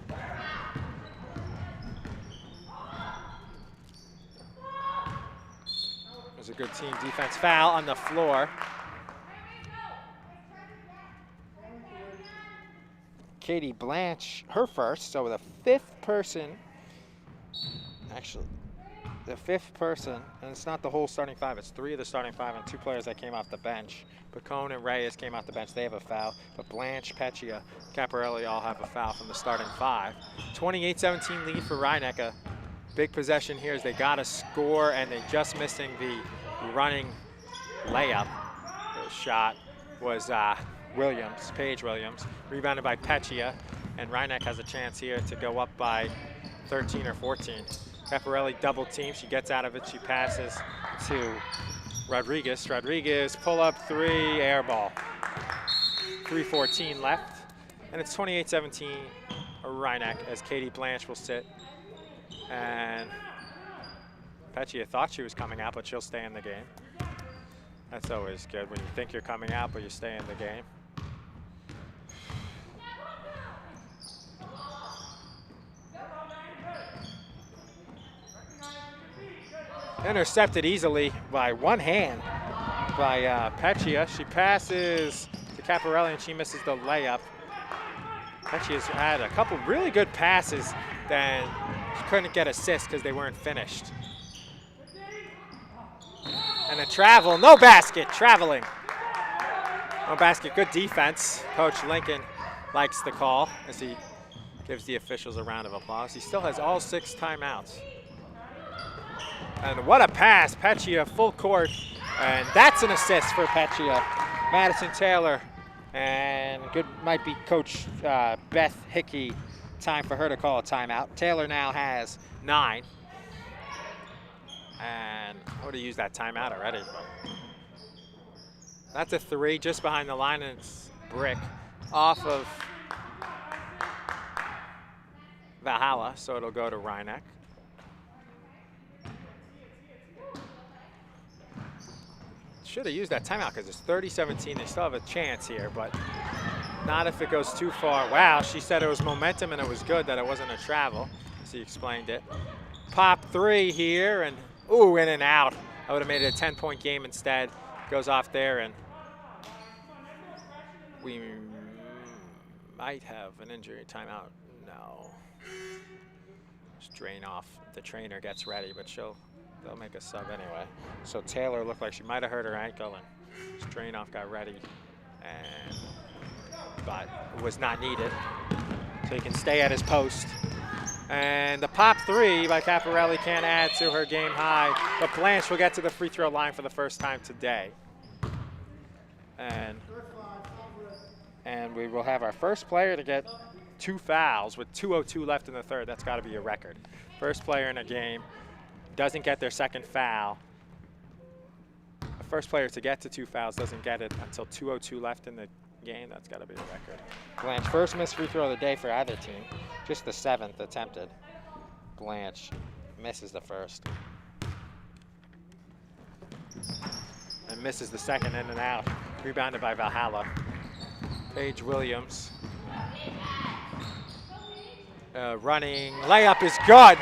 It was a good team defense. Foul on the floor. Katie Blanche, her first, so the 5th person, actually, the 5th person, and it's not the whole starting 5, it's 3 of the starting 5 and 2 players that came off the bench. Bacone and Reyes came off the bench, they have a foul, but Blanche, Peccia, Caparelli all have a foul from the starting 5. 28-17 lead for Rhinebeck. A big possession here as they got a score and they just missing the running layup. The shot was Williams, Paige Williams, rebounded by Peccia, and Rhinebeck has a chance here to go up by 13 or 14. Caparelli double team, she gets out of it, she passes to Rodriguez. Rodriguez, pull up 3, air ball. 3:14 left, and it's 28-17 Rhinebeck as Katie Blanche will sit. And Peccia thought she was coming out, but she'll stay in the game. That's always good when you think you're coming out, but you stay in the game. Intercepted easily by one hand by Peccia. She passes to Caparelli and she misses the layup. Peccia's had a couple really good passes, then she couldn't get assists because they weren't finished. And a travel, no basket, traveling. No basket, good defense. Coach Lincoln likes the call as he gives the officials a round of applause. He still has all 6 timeouts. And what a pass, Peccia full court And that's an assist for Petchia. Madison Taylor. And good might be Coach Beth Hickey. Time for her to call a timeout. Taylor now has 9. And I would have used that timeout already. But that's a 3 just behind the line, and it's brick off of Valhalla, so it'll go to Rhineck. Should have used that timeout because it's 30-17. They still have a chance here, but not if it goes too far. Wow, she said it was momentum and it was good that it wasn't a travel. She explained it. Pop 3 here, and ooh, in and out. I would have made it a 10-point game instead. Goes off there, and we might have an injury timeout. No. Just drain off. The trainer gets ready, but they'll make a sub anyway. So Taylor looked like she might have hurt her ankle, and Strainoff got ready, but it was not needed. So he can stay at his post. And the pop 3 by Caparelli can't add to her game high, but Blanche will get to the free throw line for the first time today. And we will have our first player to get 2 fouls with 2:02 left in the third. That's got to be a record. First player in a game doesn't get their second foul. The first player to get to 2 fouls doesn't get it until 2:02 left in the game. That's got to be a record. Blanche, first missed free throw of the day for either team. Just the 7th attempted. Blanche misses the first. And misses the second, in and out. Rebounded by Valhalla. Paige Williams. Running layup is good.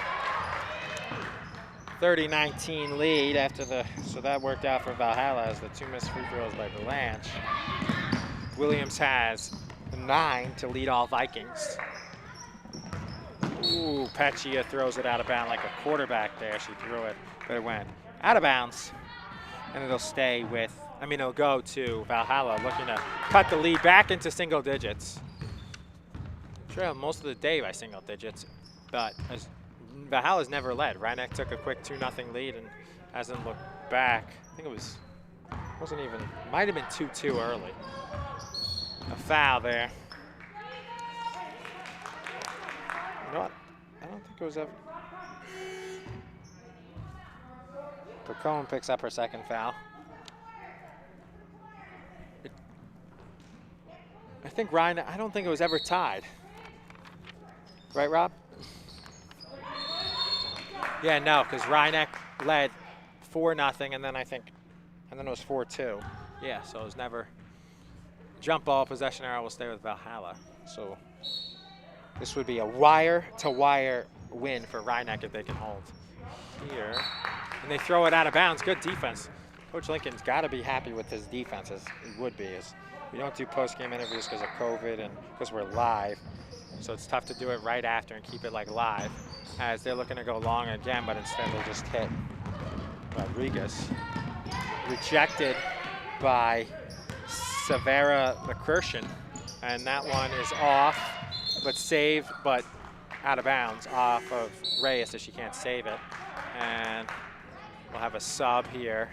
30-19 lead after so that worked out for Valhalla as the 2 missed free throws by Blanche. Williams has 9 to lead all Vikings. Ooh, Petchia throws it out of bounds like a quarterback there. She threw it, but it went out of bounds. And it'll go to Valhalla looking to cut the lead back into single digits. Trailed most of the day by single digits, but Valhalla's never led. Rhineck took a quick 2-0 lead and hasn't looked back. I think might have been 2-2 early. A foul there. You know what? I don't think it was ever. Pacone picks up her second foul. I don't think it was ever tied. Right, Rob? Yeah, no, because Rhineck led 4-0, and then it was 4-2. Yeah, so it was never. Jump ball, possession arrow will stay with Valhalla. So this would be a wire-to-wire win for Rhineck if they can hold here. And they throw it out of bounds. Good defense. Coach Lincoln's got to be happy with his defense, as he would be. We don't do post-game interviews because of COVID and because we're live. So it's tough to do it right after and keep it like live, as they're looking to go long again, but instead they just hit Rodriguez. Rejected by Severa McCurshin, and that one is off, but saved, but out of bounds off of Reyes, so she can't save it. And we'll have a sub here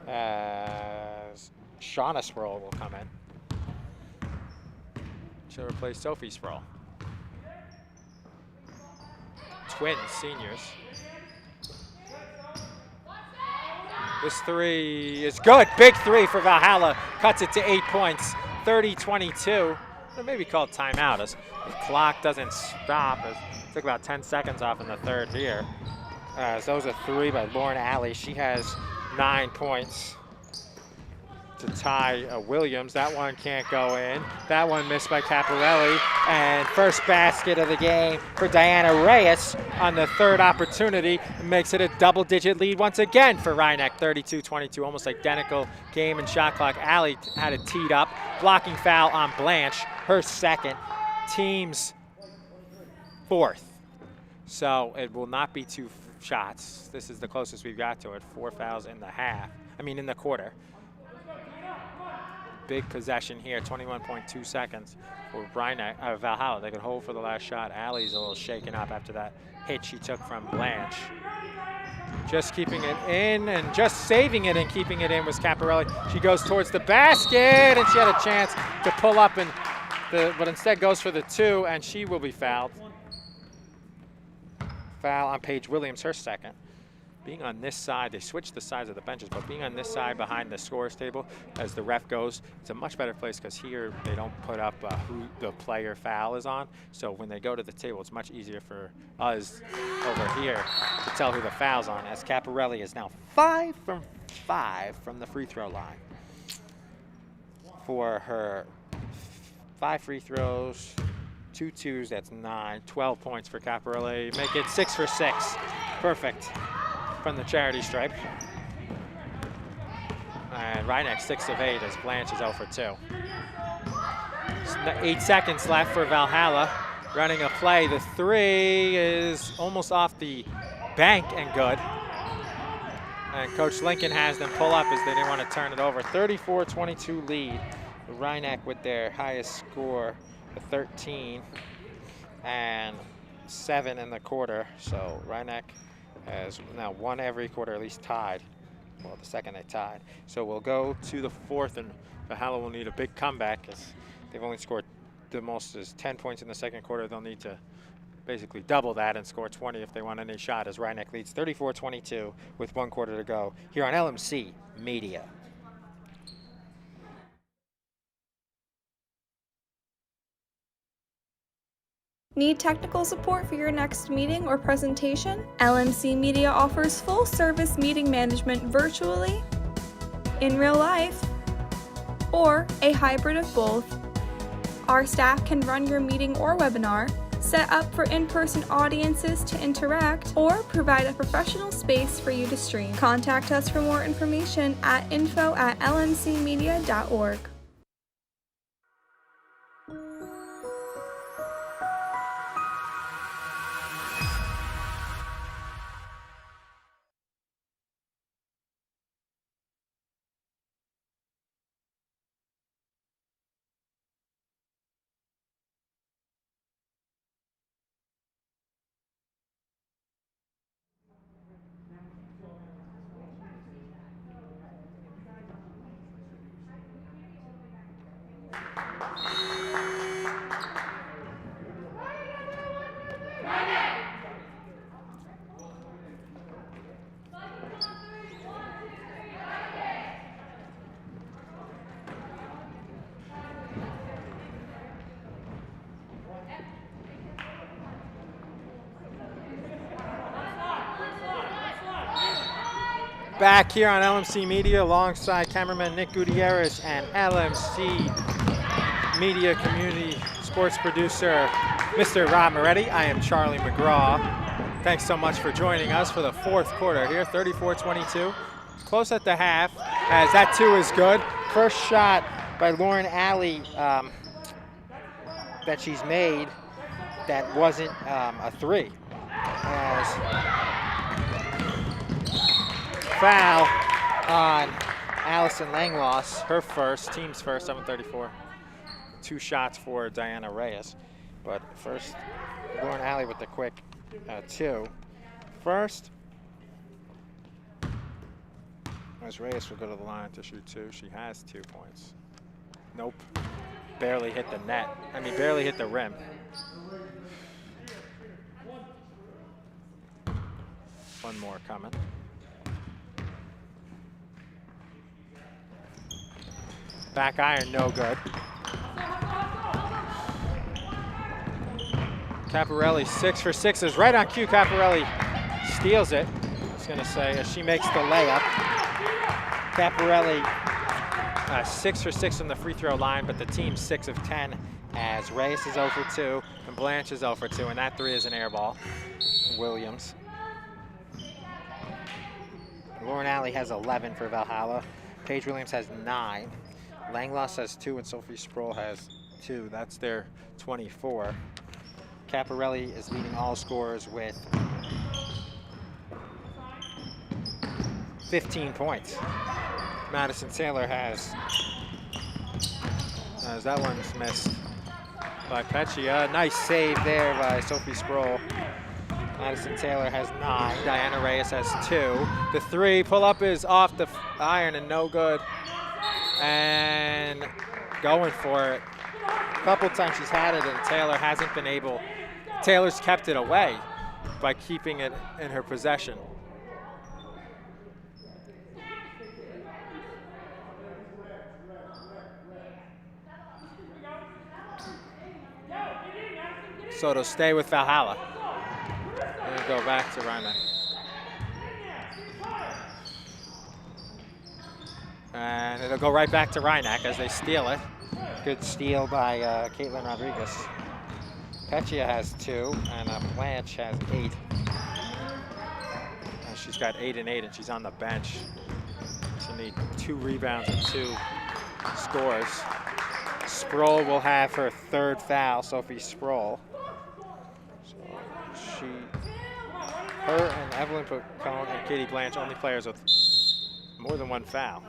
as Shauna Sproul will come in. She'll replace Sophie Sproul. Twins, seniors. This 3 is good. Big 3 for Valhalla. Cuts it to 8 points. 30-22. Maybe called timeout as the clock doesn't stop. It took about 10 seconds off in the third here. So that was a 3 by Lauren Alley. She has 9 points to tie Williams. That one can't go in. That one missed by Caparelli. And first basket of the game for Diana Reyes on the third opportunity. Makes it a double-digit lead once again for Rhineck, 32-22. Almost identical game and shot clock. Alley had it teed up. Blocking foul on Blanche, her second. Team's 4th. So it will not be 2 shots. This is the closest we've got to it. 4 fouls in the quarter. Big possession here, 21.2 seconds for Valhalla. They could hold for the last shot. Allie's a little shaken up after that hit she took from Blanche. Just keeping it in and just saving it and keeping it in was Caparelli. She goes towards the basket, and she had a chance to pull up, but instead goes for the 2, and she will be fouled. Foul on Paige Williams, her second. Being on this side, they switched the sides of the benches, but being on this side behind the scores table as the ref goes, it's a much better place because here they don't put up who the player foul is on. So when they go to the table, it's much easier for us over here to tell who the foul's on, as Caparelli is now 5 from 5 from the free throw line. For her 5 free throws, 2 twos, that's 9, 12 points for Caparelli. Make it 6 for 6. Perfect from the charity stripe. And Reineck 6 of 8 as Blanche is 0 for 2. 8 seconds left for Valhalla. Running a play. The 3 is almost off the bank and good. And Coach Lincoln has them pull up as they didn't want to turn it over. 34-22 lead. Reineck with their highest score, the 13 and 7 in the quarter. So Reineck has now won every quarter, at least tied. Well, the second they tied. So we'll go to the 4th, and Valhalla will need a big comeback as they've only scored the most is 10 points in the second quarter. They'll need to basically double that and score 20 if they want any shot, as Reineck leads 34-22 with 1 quarter to go here on LMC Media. Need technical support for your next meeting or presentation? LMC Media offers full-service meeting management virtually, in real life, or a hybrid of both. Our staff can run your meeting or webinar, set up for in-person audiences to interact, or provide a professional space for you to stream. Contact us for more information at info@lmcmedia.org. Back here on LMC Media alongside cameraman Nick Gutierrez and LMC Media Community Sports Producer Mr. Rob Moretti. I am Charlie McGraw. Thanks so much for joining us for the 4th quarter here, 34-22. Close at the half, as that 2 is good. First shot by Lauren Alley that she's made that wasn't a 3. As foul on Allison Langloss, her first, team's first, 7:34. 2 shots for Diana Reyes. But first, Lauren Alley with the quick 2. First, as Reyes will go to the line to shoot 2. She has 2 points. Nope. Barely hit the net. I mean, barely hit the rim. One more coming. Back iron, no good. Caparelli 6 for 6 is right on cue. Caparelli steals it. I was going to say, as she makes the layup. Caparelli 6 for 6 from the free throw line, but the team's 6 of 10 as Reyes is 0 for 2 and Blanche is 0 for 2, and that 3 is an air ball. Williams. Lauren Alley has 11 for Valhalla. Paige Williams has 9. Langloss has 2 and Sophie Sproul has 2. That's their 24. Caparelli is leading all scorers with 15 points. Madison Taylor has, as that one's missed by Peccia. Nice save there by Sophie Sproul. Madison Taylor has 9. Diana Reyes has 2. The 3 pull-up is off the iron and no good. And going for it. A couple times she's had it, and Taylor hasn't been able. Taylor's kept it away by keeping it in her possession. So it'll stay with Valhalla. And go back to Rhinebeck. And it'll go right back to Rhinebeck as they steal it. Good steal by Caitlin Rodriguez. Peccia has 2, and Blanche has 8. And she's got 8 and 8, and she's on the bench. She'll need 2 rebounds and 2 scores. Sproul will have her 3rd foul, Sophie Sproul. So her and Evelyn Picone and Katie Blanche, only players with more than 1 foul.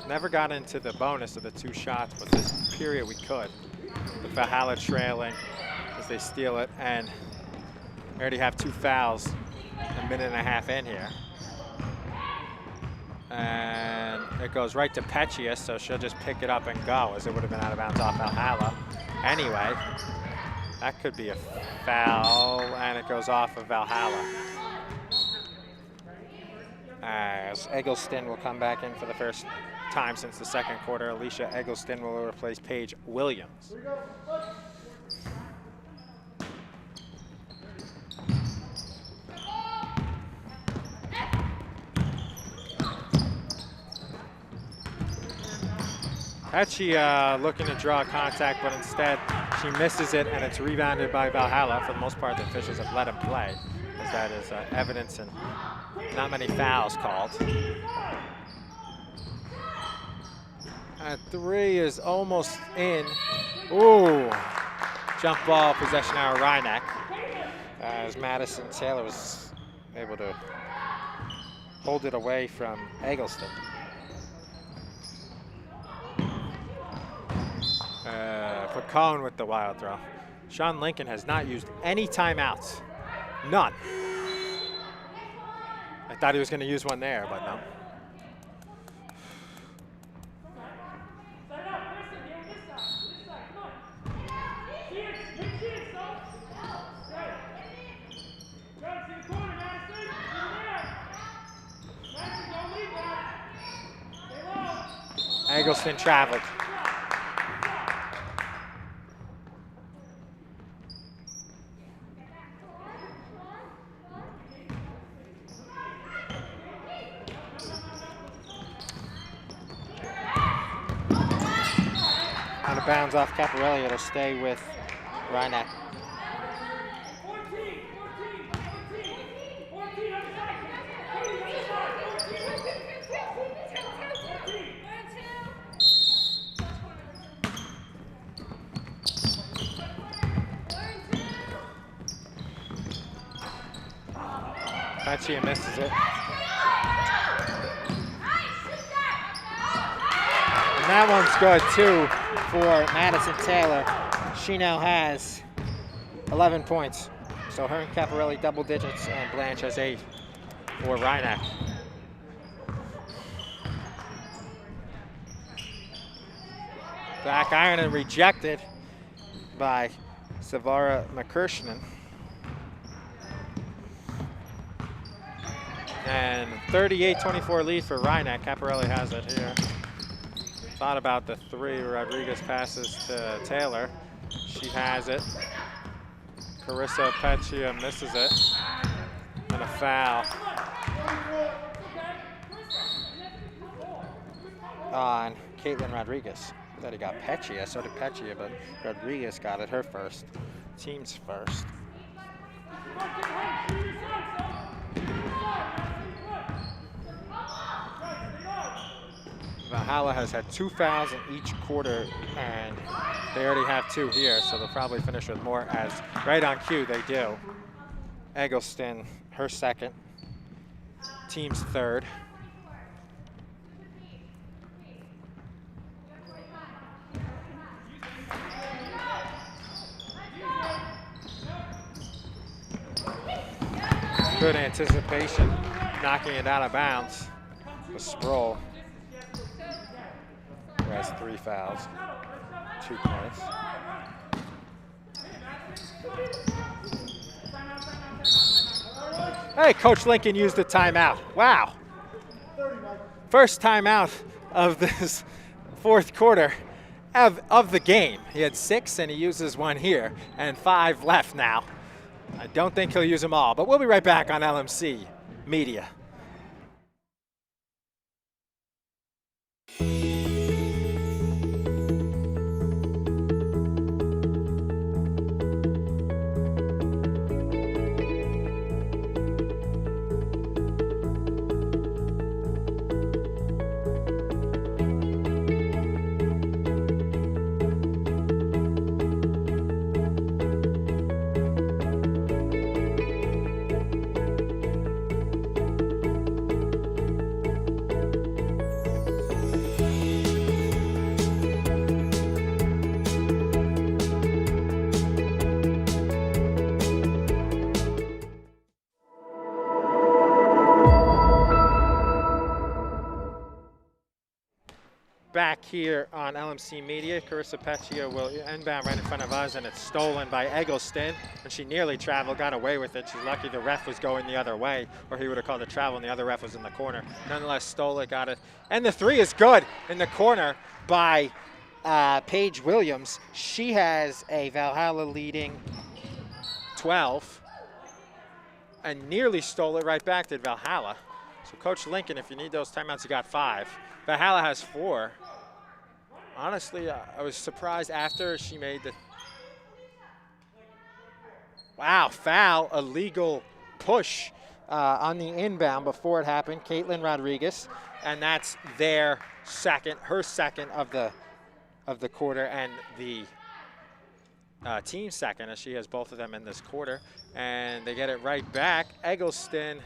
Never got into the bonus of the 2 shots, but this period we could. With Valhalla trailing as they steal it, and we already have 2 fouls a minute and a half in here. And it goes right to Peccia, so she'll just pick it up and go, as it would have been out of bounds off Valhalla. Anyway, that could be a foul, and it goes off of Valhalla. As Eggleston will come back in for the first time since the second quarter. Alicia Eggleston will replace Paige Williams. Peccia looking to draw contact, but instead she misses it, and it's rebounded by Valhalla. For the most part, the officials have let him play, as that is evidence and not many fouls called. At 3 is almost in. Ooh, jump ball, possession out of Rhinebeck, as Madison Taylor was able to hold it away from Eggleston. Picone with the wild throw. Sean Lincoln has not used any timeouts. None. I thought he was going to use one there, but no. Eggleston traveled. Out of bounds off Caparelli, it'll stay with Rhinebeck. Peccia misses it. And that one's good too for Madison Taylor. She now has 11 points. So her and Caparelli double digits, and Blanche has 8 for Rhinebeck. Back iron and rejected by Savara McKirschnen. And 38-24 lead for Rhinebeck. Caparelli has it here. Thought about the 3. Rodriguez passes to Taylor. She has it. Carissa Peccia misses it. And a foul on Caitlin Rodriguez. Thought he got Peccia, so did Peccia, but Rodriguez got it, her first. Team's first. Valhalla has had 2 fouls in each quarter, and they already have 2 here, so they'll probably finish with more, as right on cue they do. Eggleston, her second. Team's third. Good anticipation, knocking it out of bounds. The Sproul, who has 3 fouls, 2 points. Hey, Coach Lincoln used a timeout. Wow. First timeout of this fourth quarter of the game. He had 6 and he uses 1 here and 5 left now. I don't think he'll use them all, but we'll be right back on LMC Media. Back here on LMC Media, Carissa Peccia will inbound right in front of us, and it's stolen by Eggleston, and she nearly traveled, got away with it. She's lucky the ref was going the other way, or he would have called a travel, and the other ref was in the corner. Nonetheless, stole it, got it, and the 3 is good in the corner by Paige Williams. She has a Valhalla leading 12, and nearly stole it right back to Valhalla. So Coach Lincoln, if you need those timeouts, you got 5. Valhalla has 4. Honestly, I was surprised after she made the foul, illegal push on the inbound before it happened. Caitlin Rodriguez, and that's her second of the quarter, and the team second, as she has both of them in this quarter. And they get it right back. Eggleston.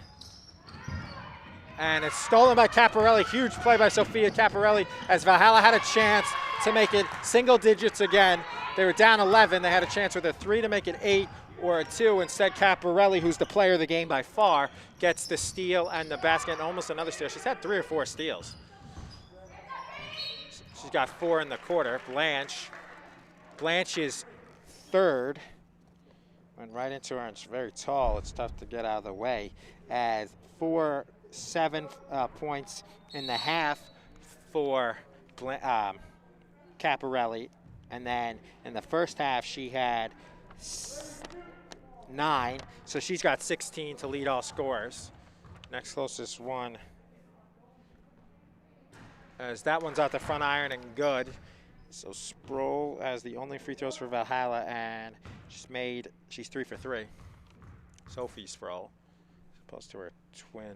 And it's stolen by Caparelli. Huge play by Sophia Caparelli as Valhalla had a chance to make it single digits again. They were down 11. They had a chance with a 3 to make it 8 or a 2. Instead, Caparelli, who's the player of the game by far, gets the steal and the basket and almost another steal. She's had 3 or 4 steals. She's got 4 in the quarter. Blanche is third. Went right into her, and she's very tall. It's tough to get out of the way. As 7 points in the half for Caparelli, and then in the first half she had 9, so she's got 16 to lead all scorers. Next closest one, as that one's out the front iron and good. So Sproul has the only free throws for Valhalla, and she's 3 for 3. Sophie Sproul, as opposed to her twin.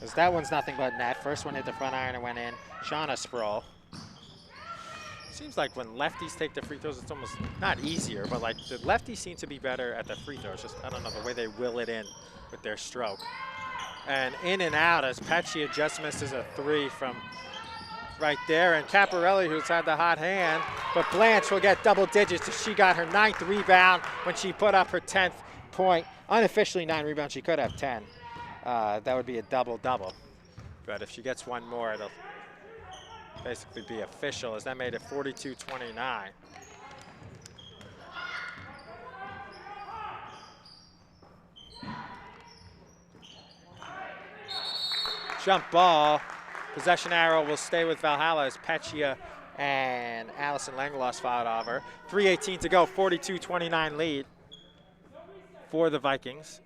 As that one's nothing but net. First one hit the front iron and went in. Shauna Sproul. Seems like when lefties take the free throws, it's almost not easier, but like the lefties seem to be better at the free throws. Just, I don't know, the way they will it in with their stroke. And in and out as Peccia just misses a 3 from right there. And Caparelli, who's had the hot hand, but Blanche will get double digits as she got her 9th rebound when she put up her 10th point. Unofficially 9 rebounds, she could have 10. That would be a double-double. But if she gets one more, it'll basically be official, as that made it 42-29. Jump ball. Possession arrow will stay with Valhalla as Peccia and Allison Langloss fouled over. 3:18 to go, 42-29 lead for the Vikings.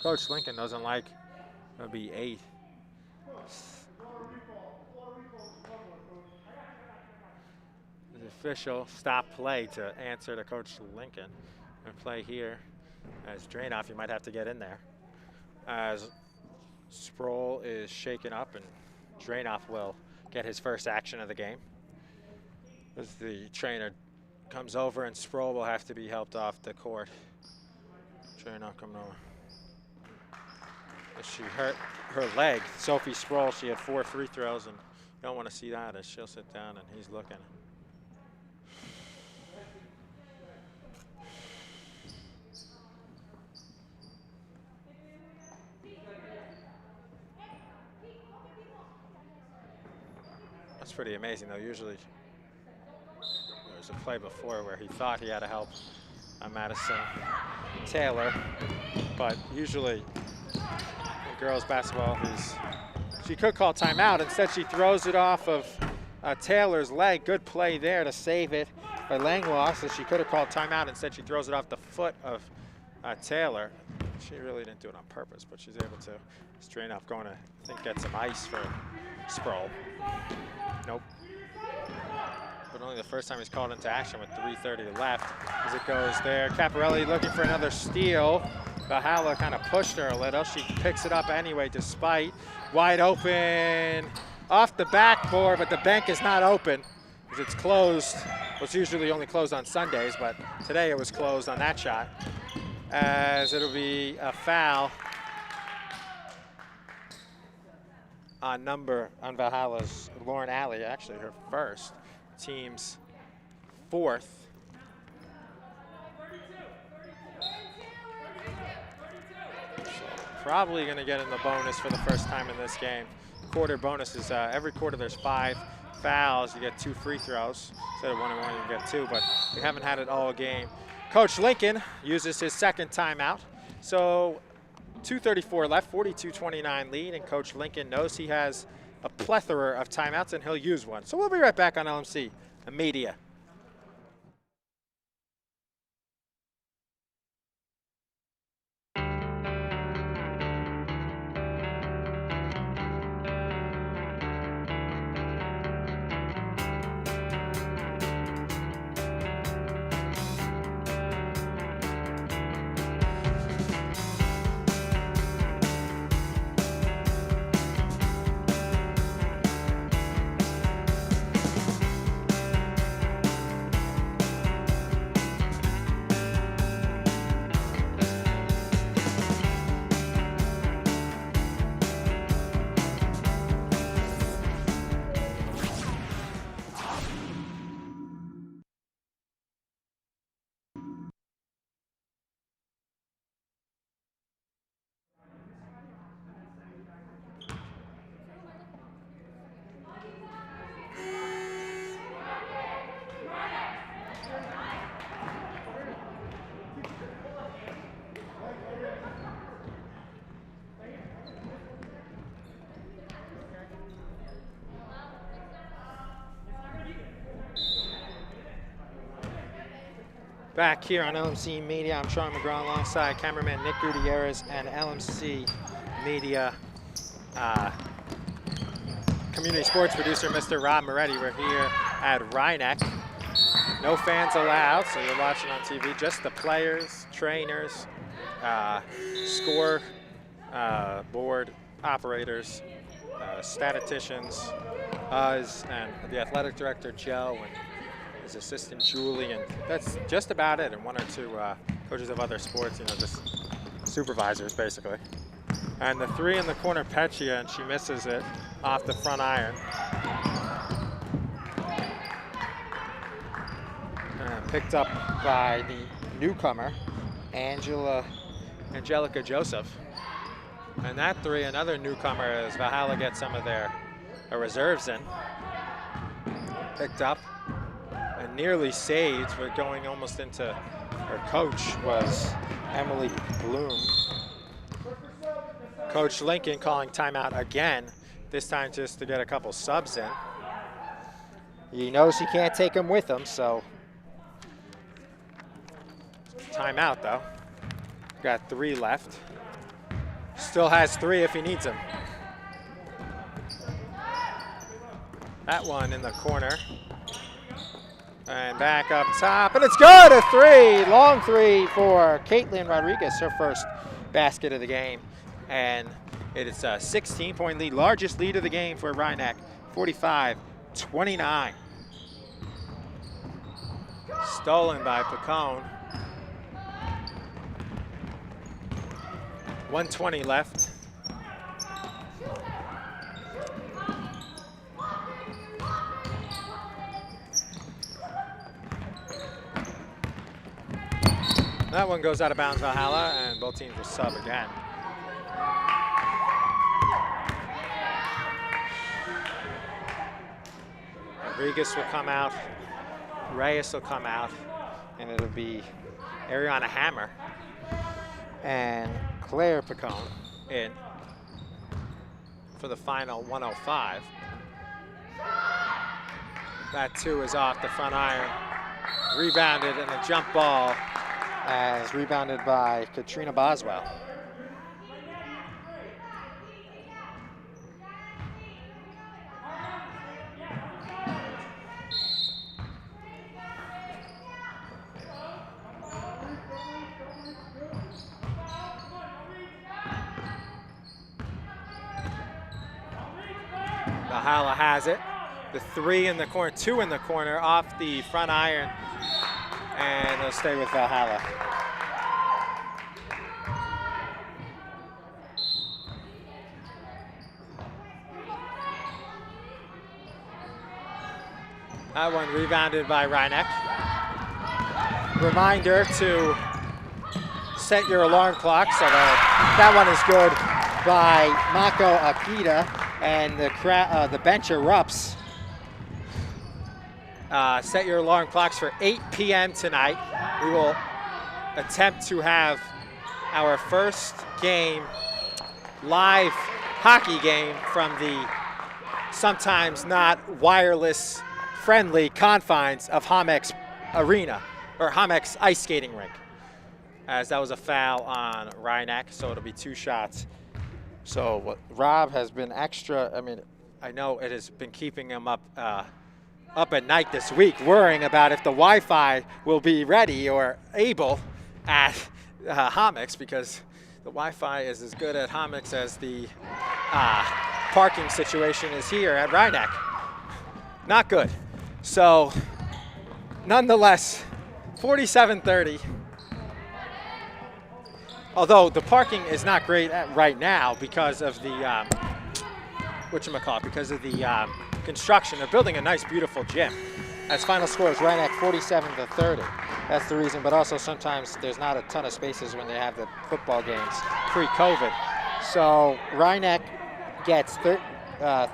Coach Lincoln doesn't like it'll be 8. The official stop play to answer to Coach Lincoln. And play here as Drainoff, you might have to get in there. As Sproul is shaken up, and Drainoff will get his first action of the game. As the trainer comes over, and Sproul will have to be helped off the court. Drainoff coming over. She hurt her leg. Sophie Sproul, she had 4 free throws and don't want to see that as she'll sit down and he's looking. That's pretty amazing though. Usually there was a play before where he thought he had to help Madison Taylor, but usually in girls basketball she could call timeout. Instead she throws it off of Taylor's leg. Good play there to save it by Langlois, so she could have called timeout. Instead she throws it off the foot of Taylor. She really didn't do it on purpose, but she's able to strain up, going to, I think, get some ice for Sproul. Nope. But only the first time he's called into action with 3:30 left as it goes there. Caparelli looking for another steal. Valhalla kind of pushed her a little. She picks it up anyway despite. Wide open off the backboard, but the bank is not open because it's closed. Well, it's usually only closed on Sundays, but today it was closed on that shot, as it'll be a foul on Valhalla's Lauren Alley, actually her first, team's fourth. So probably going to get in the bonus for the first time in this game. Quarter bonus is every quarter there's 5 fouls. You get 2 free throws. Instead of 1 and 1, you get 2, but we haven't had it all game. Coach Lincoln uses his second timeout. So 2:34 left, 42-29 lead, and Coach Lincoln knows he has a plethora of timeouts and he'll use one. So we'll be right back on LMC Media. Back here on LMC Media, I'm Sean McGraw alongside cameraman Nick Gutierrez and LMC Media community sports producer Mr. Rob Moretti. We're here at Rhineck. No fans allowed, so you're watching on TV. Just the players, trainers, score board operators, statisticians, us, and the athletic director Joe, and his assistant Julie, and that's just about it, and 1 or 2 coaches of other sports, you know, just supervisors basically. And the 3 in the corner, Peccia, and she misses it off the front iron. And picked up by the newcomer, Angelica Joseph. And that 3, another newcomer, as Valhalla gets some of their reserves in. Picked up and nearly saved, but going almost into her coach was Emily Bloom. Coach Lincoln calling timeout again, this time just to get a couple subs in. He knows he can't take them with him, so timeout though. Got 3 left. Still has 3 if he needs them. That one in the corner. And back up top, and it's good, a 3, long 3 for Caitlin Rodriguez, her first basket of the game. And it is a 16-point lead, largest lead of the game for Rhineck, 45-29. Stolen by Picone. 1:20 left. That one goes out of bounds, Valhalla, and both teams will sub again. Rodriguez will come out, Reyes will come out, and it'll be Ariana Hammer and Claire Picone in for the final 105. That too is off the front iron. Rebounded, and the jump ball as rebounded by Katrina Boswell. Valhalla has it. The 3 in the corner, 2 in the corner off the front iron, and they'll stay with Valhalla. That one rebounded by Reineck. Reminder to set your alarm clock, so that one is good by Mako Akita, and the bench erupts. Set your alarm clocks for 8 p.m. tonight. We will attempt to have our first game, live hockey game, from the sometimes not wireless friendly confines of Hamex Arena, or Hamex ice skating rink, as that was a foul on Reineck, so it'll be 2 shots. So Rob has been extra, I mean, I know it has been keeping him up at night this week, worrying about if the Wi-Fi will be ready or able at Hamex, because the Wi-Fi is as good at Hamex as the parking situation is here at Reineck. Not good. So, nonetheless, 47-30. Although the parking is not great right now because of the because of the construction. They're building a nice, beautiful gym. As final score is Reineck 47-30. That's the reason, but also sometimes there's not a ton of spaces when they have the football games pre-COVID. So Reineck gets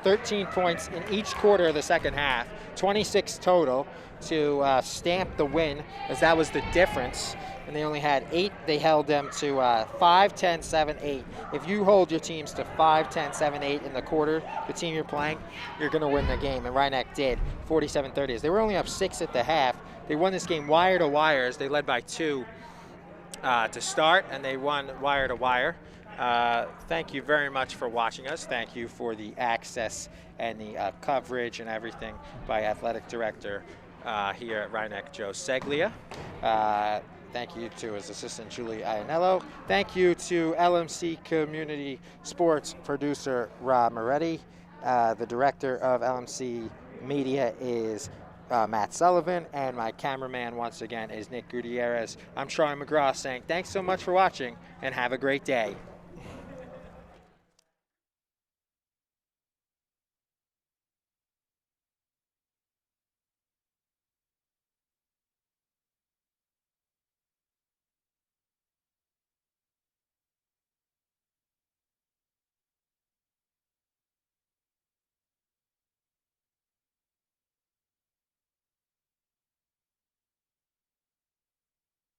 13 points in each quarter of the second half, 26 total to stamp the win, as that was the difference. And they only had 8. They held them to 5, 10, 7, 8. If you hold your teams to 5, 10, 7, 8 in the quarter, the team you're playing, you're going to win the game. And Reineck did, 47-30. They were only up 6 at the half. They won this game wire to wire, as they led by 2 to start, and they won wire to wire. Thank you very much for watching us. Thank you for the access and the coverage and everything by Athletic Director here at Reineck, Joe Seglia. Thank you to his assistant, Julie Ianello. Thank you to LMC Community Sports producer, Rob Moretti. The director of LMC Media is Matt Sullivan, and my cameraman once again is Nick Gutierrez. I'm Troy McGraw saying thanks so much for watching, and have a great day.